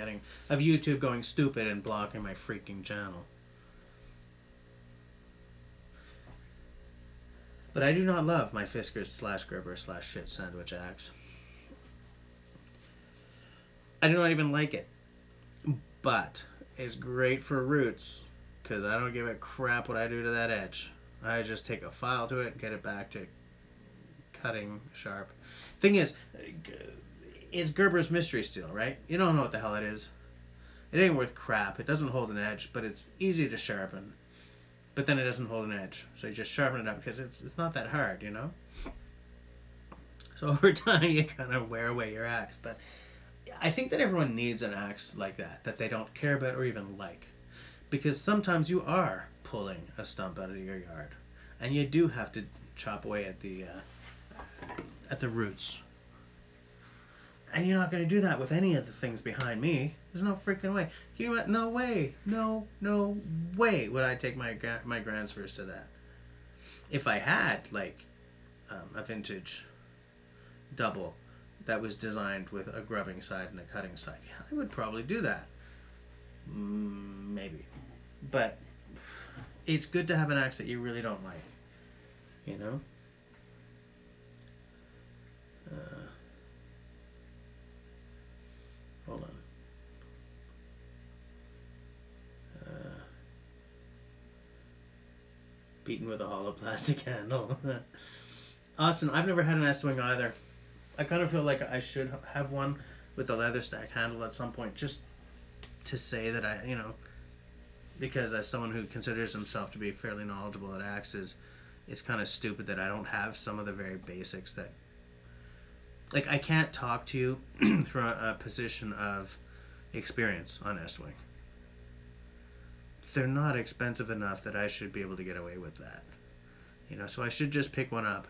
YouTube going stupid and blocking my freaking channel. But I do not love my Fisker's / Gerber / shit sandwich axe. I do not even like it. But it's great for roots because I don't give a crap what I do to that edge. I just take a file to it, get it back to cutting sharp. Thing is, it's Gerber's Mystery Steel, right? You don't know what the hell it is. It ain't worth crap. It doesn't hold an edge, but it's easy to sharpen. But then it doesn't hold an edge, so you just sharpen it up because it's not that hard, you know? So over time, you kind of wear away your axe. But I think that everyone needs an axe like that they don't care about or even like. Because sometimes you are pulling a stump out of your yard, and you do have to chop away at the roots. And you're not going to do that with any of the things behind me. There's no freaking way. You know what? No way. No way would I take my transfers to that. If I had, like, a vintage double that was designed with a grubbing side and a cutting side, I would probably do that. Maybe. But it's good to have an axe that you really don't like. You know? Hold on. Beaten with a hollow plastic handle. Austin, I've never had an S-Wing either. I kind of feel like I should have one with a leather stacked handle at some point, just to say that I, you know, because as someone who considers himself to be fairly knowledgeable at axes, it's kind of stupid that I don't have some of the very basics that, like, I can't talk to you from a position of experience on S-Wing. They're not expensive enough that I should be able to get away with that. You know, so I should just pick one up,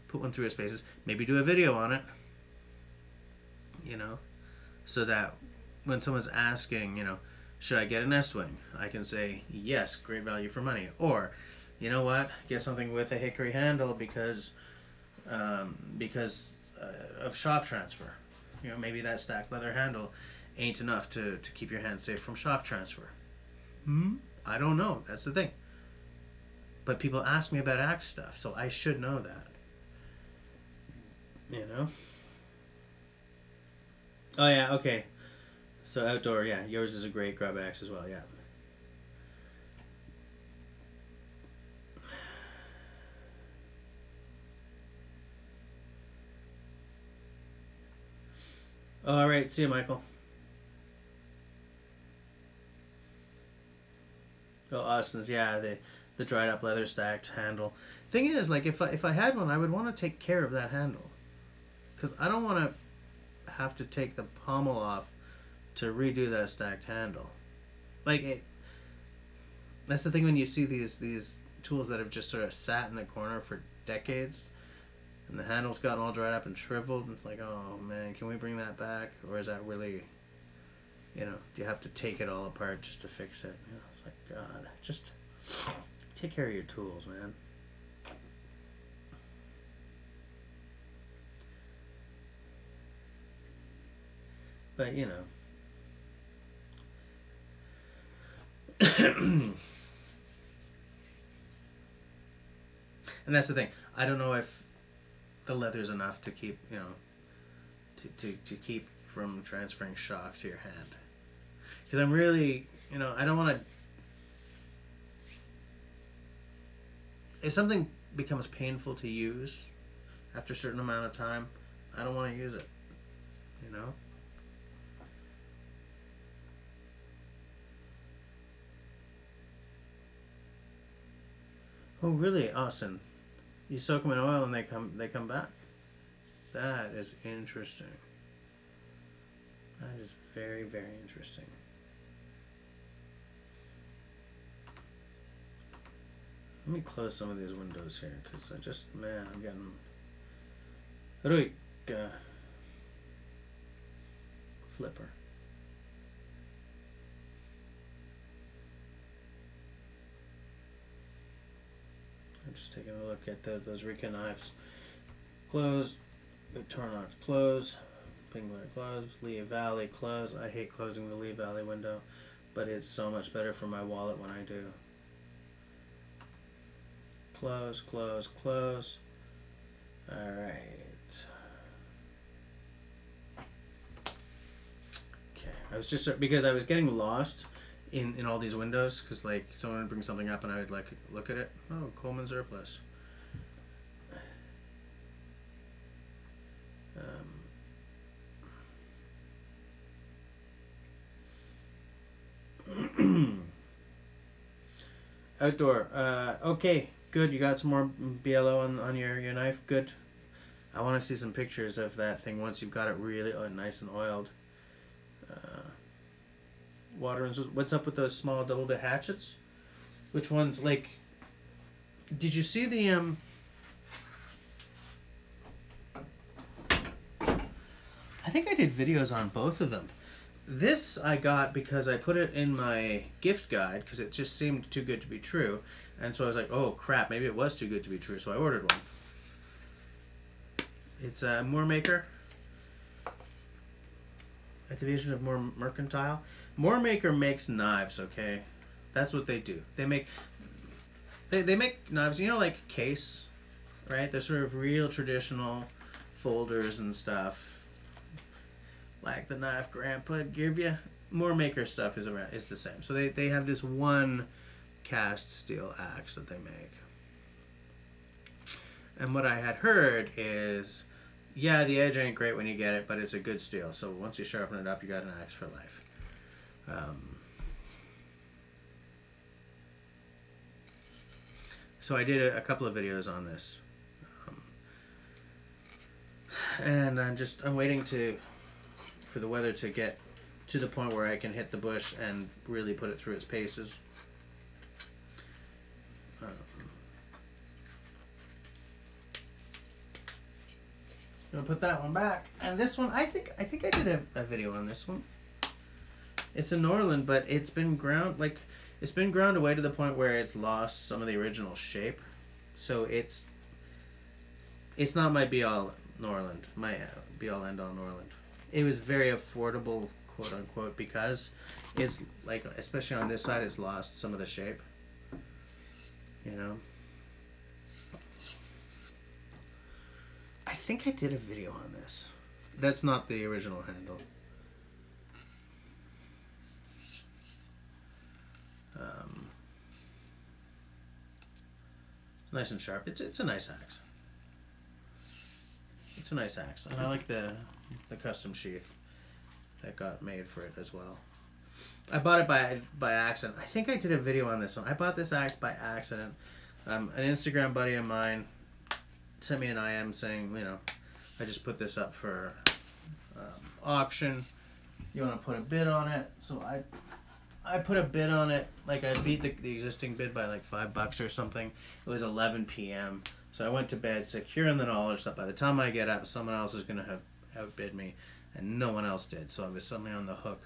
put one through its paces, maybe do a video on it, you know, so that when someone's asking, you know, should I get an S-Wing, I can say, yes, great value for money. Or, you know what, get something with a hickory handle because of shop transfer. You know, maybe that stacked leather handle ain't enough to keep your hands safe from shop transfer. I don't know. That's the thing. But people ask me about axe stuff, so I should know that. You know? Oh, yeah, okay. So outdoor, yeah. Yours is a great grub axe as well, yeah. All right, see you, Michael. Oh, Austin's, yeah, the dried up leather stacked handle. Thing is, like, if I had one, I would want to take care of that handle, because I don't want to have to take the pommel off to redo that stacked handle. Like, that's the thing when you see these tools that have just sort of sat in the corner for decades, and the handle's gotten all dried up and shriveled, and it's like, oh man, can we bring that back? Or is that really, you know, do you have to take it all apart just to fix it? You know, it's like, God, just take care of your tools, man. But, you know. And that's the thing. I don't know if the leather's enough to keep, you know, to keep from transferring shock to your hand. Because I'm really, you know, I don't want to... If something becomes painful to use after a certain amount of time, I don't want to use it, you know? Oh, really, Austin? You soak them in oil and they come back? That is interesting. That is very, very interesting. Let me close some of these windows here, because I just, man, I'm getting... How do we... flipper. I'm just taking a look at those Rika knives. Close. Tornox close. Penguin close. Lee Valley close. I hate closing the Lee Valley window, but it's so much better for my wallet when I do. Close, close, close. Alright. Okay. I was just, because I was getting lost in all these windows, because like someone would bring something up and I would like look at it. Oh, Coleman surplus. Outdoor. Okay, good. You got some more BLO on your knife. Good. I want to see some pictures of that thing once you've got it really nice and oiled. Water and what's up with those small double bit hatchets? Which ones? Like, did you see the I think I did videos on both of them. This I got because I put it in my gift guide because it just seemed too good to be true, and so I was like, oh crap, maybe it was too good to be true, so I ordered one. It's a Moormaker. A division of Moore Mercantile. Moormaker makes knives, okay? That's what they do. They make knives, you know, like Case, right? They're sort of real traditional folders and stuff. Like the knife Grandpa gave you. Moormaker stuff is the same. So they have this one cast steel axe that they make. And what I had heard is, yeah, the edge ain't great when you get it, but it's a good steel. So once you sharpen it up, you got an axe for life. So I did a couple of videos on this. And I'm waiting for the weather to get to the point where I can hit the bush and really put it through its paces. I'm gonna put that one back, and this one I think I did a video on this one. It's a Norland, but it's been ground away to the point where it's lost some of the original shape. So it's not my be all Norland, my be all end all Norland. It was very affordable, quote unquote, because it's like, especially on this side, it's lost some of the shape. You know. I think I did a video on this. That's not the original handle. Nice and sharp. It's a nice axe. It's a nice axe, and I like the custom sheath that got made for it as well. I bought it by accident. I think I did a video on this one. I bought this axe by accident. An Instagram buddy of mine sent me an IM saying, you know, I just put this up for auction. You want to put a bid on it? So I put a bid on it. Like, I beat the existing bid by like $5 or something. It was 11 p.m. So I went to bed secure in the knowledge that by the time I get up, someone else is going to have outbid me, and no one else did. So I was suddenly on the hook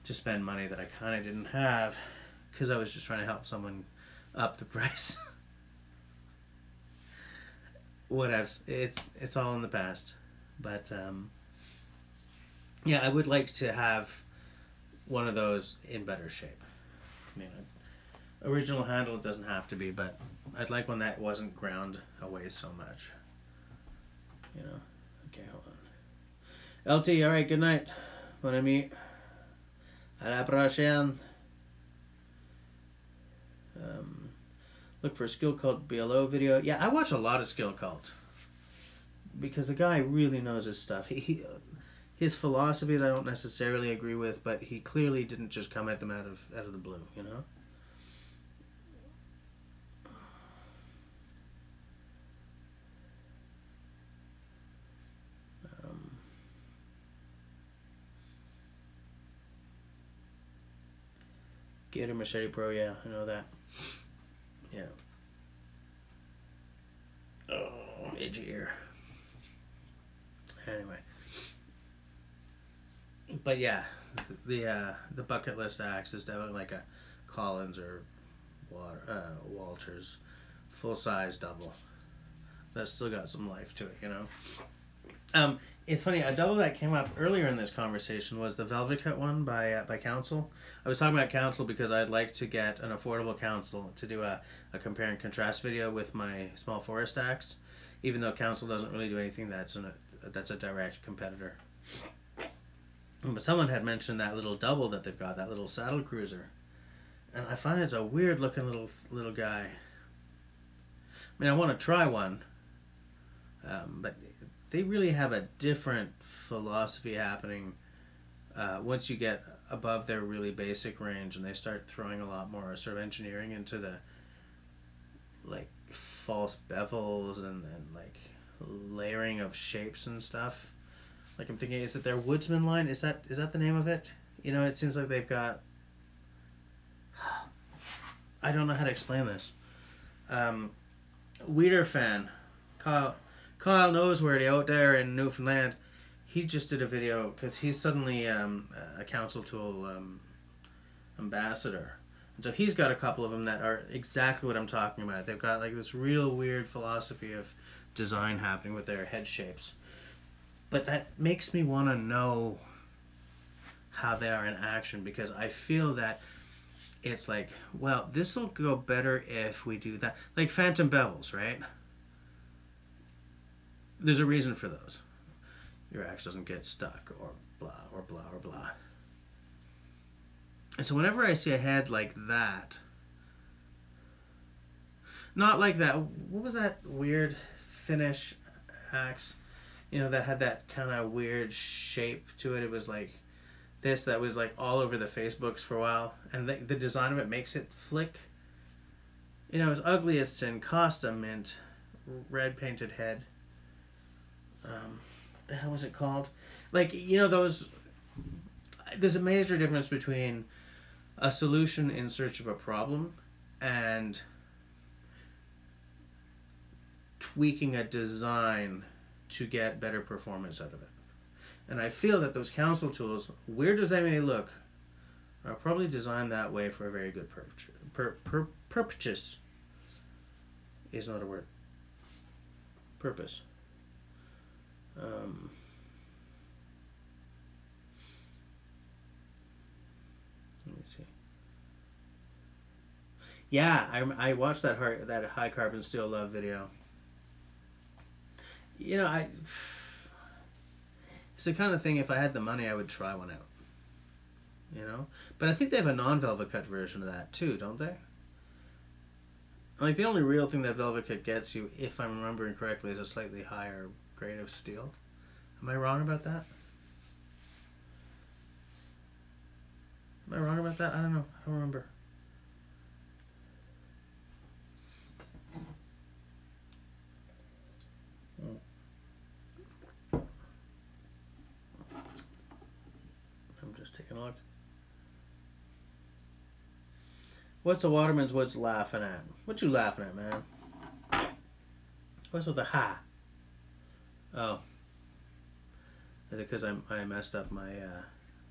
to spend money that I kind of didn't have because I was just trying to help someone up the price. Whatevs. It's all in the past. But yeah, I would like to have one of those in better shape. I mean, original handle, it doesn't have to be, but I'd like one that wasn't ground away so much. You know. Okay, hold on. LT, alright, good night. Mon ami. À la prochaine. Look for a Skill Cult BLO video. Yeah, I watch a lot of Skill Cult because the guy really knows his stuff. His philosophies I don't necessarily agree with, but he clearly didn't just come at them out of the blue, you know. Gator Machete Pro, yeah, I know that. Yeah. Oh, edgy ear. Anyway. But yeah, the bucket list axe is definitely like a Collins or Walters full-size double. That's still got some life to it, you know. It's funny, a double that came up earlier in this conversation was the Velvet Cut one by Council. I was talking about Council because I'd like to get an affordable Council to do a compare and contrast video with my small forest axe, even though Council doesn't really do anything that's a direct competitor. But someone had mentioned that little double that they've got, that little saddle cruiser. And I find it's a weird looking little guy. I mean, I want to try one, but they really have a different philosophy happening once you get above their really basic range, and they start throwing a lot more sort of engineering into the like false bevels and like layering of shapes and stuff. Like I'm thinking, is it their Woodsman line? Is that the name of it? You know, it seems like they've got. I don't know how to explain this. Weeder fan, Kyle Noseworthy out there in Newfoundland. He just did a video because he's suddenly a Council Tool ambassador. And so he's got a couple of them that are exactly what I'm talking about. They've got like this real weird philosophy of design happening with their head shapes. But that makes me want to know how they are in action, because I feel that it's like, well, this will go better if we do that. Like phantom bevels, right? There's a reason for those. Your axe doesn't get stuck or blah or blah or blah. And so whenever I see a head like that, not like that, what was that weird Finnish axe, you know, that had that kind of weird shape to it? It was like this, that was like all over the Facebooks for a while, and the design of it makes it flick. You know, as ugly as sin, Costa mint, red painted head. The hell was it called? Like, you know, those. There's a major difference between a solution in search of a problem and tweaking a design to get better performance out of it. And I feel that those Council Tools, weird as they may look, are probably designed that way for a very good purpose. Is not a word. Purpose. Let me see. Yeah, I watched that high carbon steel love video. You know, it's the kind of thing, if I had the money, I would try one out. You know? But I think they have a non-velvet cut version of that too, don't they? Like, the only real thing that velvet cut gets you, if I'm remembering correctly, is a slightly higher grade of steel. Am I wrong about that? Am I wrong about that? I don't know. I don't remember. I'm just taking a look. What's a Waterman's Woods laughing at? What you laughing at, man? What's with the ha? Oh. Is it because I messed up my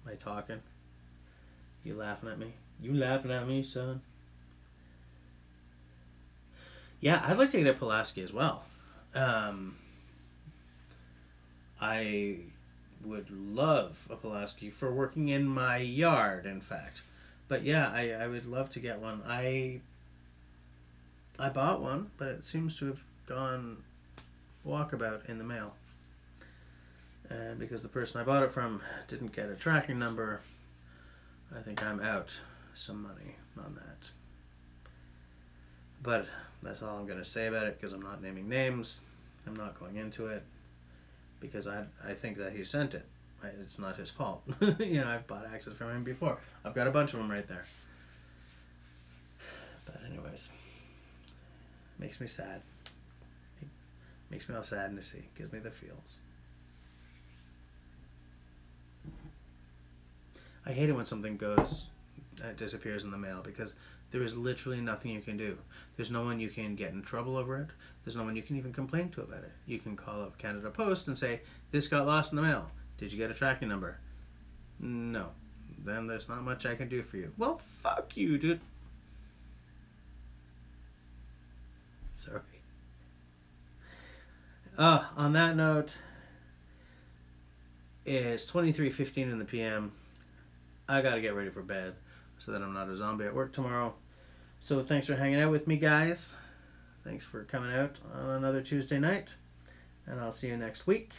my talking? You laughing at me? You laughing at me, son? Yeah, I'd like to get a Pulaski as well. I would love a Pulaski for working in my yard, in fact. But yeah, I would love to get one. I bought one, but it seems to have gone walkabout in the mail. And because the person I bought it from didn't get a tracking number, I think I'm out some money on that. But that's all I'm going to say about it, because I'm not naming names. I'm not going into it, because I think that he sent it. Right? It's not his fault. You know, I've bought axes from him before. I've got a bunch of them right there. But anyways, makes me sad. It makes me all sad to see. Gives me the feels. I hate it when something disappears in the mail, because there is literally nothing you can do. There's no one you can get in trouble over it. There's no one you can even complain to about it. You can call up Canada Post and say, this got lost in the mail. Did you get a tracking number? No. Then there's not much I can do for you. Well, fuck you, dude. Sorry. On that note, it's 23:15 in the PM. I gotta get ready for bed so that I'm not a zombie at work tomorrow. So thanks for hanging out with me, guys. Thanks for coming out on another Tuesday night. And I'll see you next week.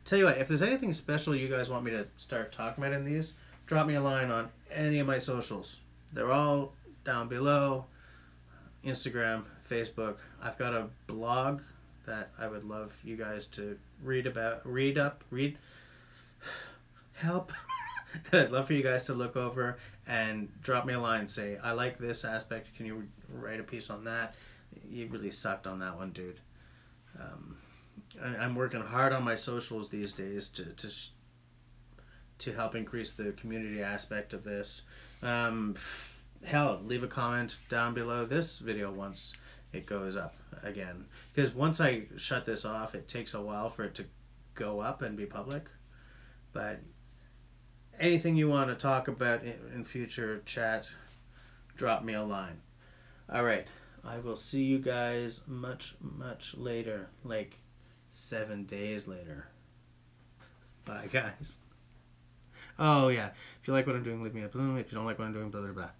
Tell you what, if there's anything special you guys want me to start talking about in these, drop drop me a line on any of my socials. They're all down below. Instagram, Facebook. I've got a blog that I would love you guys to help. That I'd love for you guys to look over and drop me a line. Say, I like this aspect. Can you write a piece on that? You really sucked on that one, dude. I'm working hard on my socials these days to help increase the community aspect of this. Hell, leave a comment down below this video once it goes up again. Because once I shut this off, it takes a while for it to go up and be public. But anything you want to talk about in future chats, drop me a line. Alright, I will see you guys much, much later. Like 7 days later. Bye, guys. Oh, yeah. If you like what I'm doing, leave me a boom. If you don't like what I'm doing, blah, blah, blah.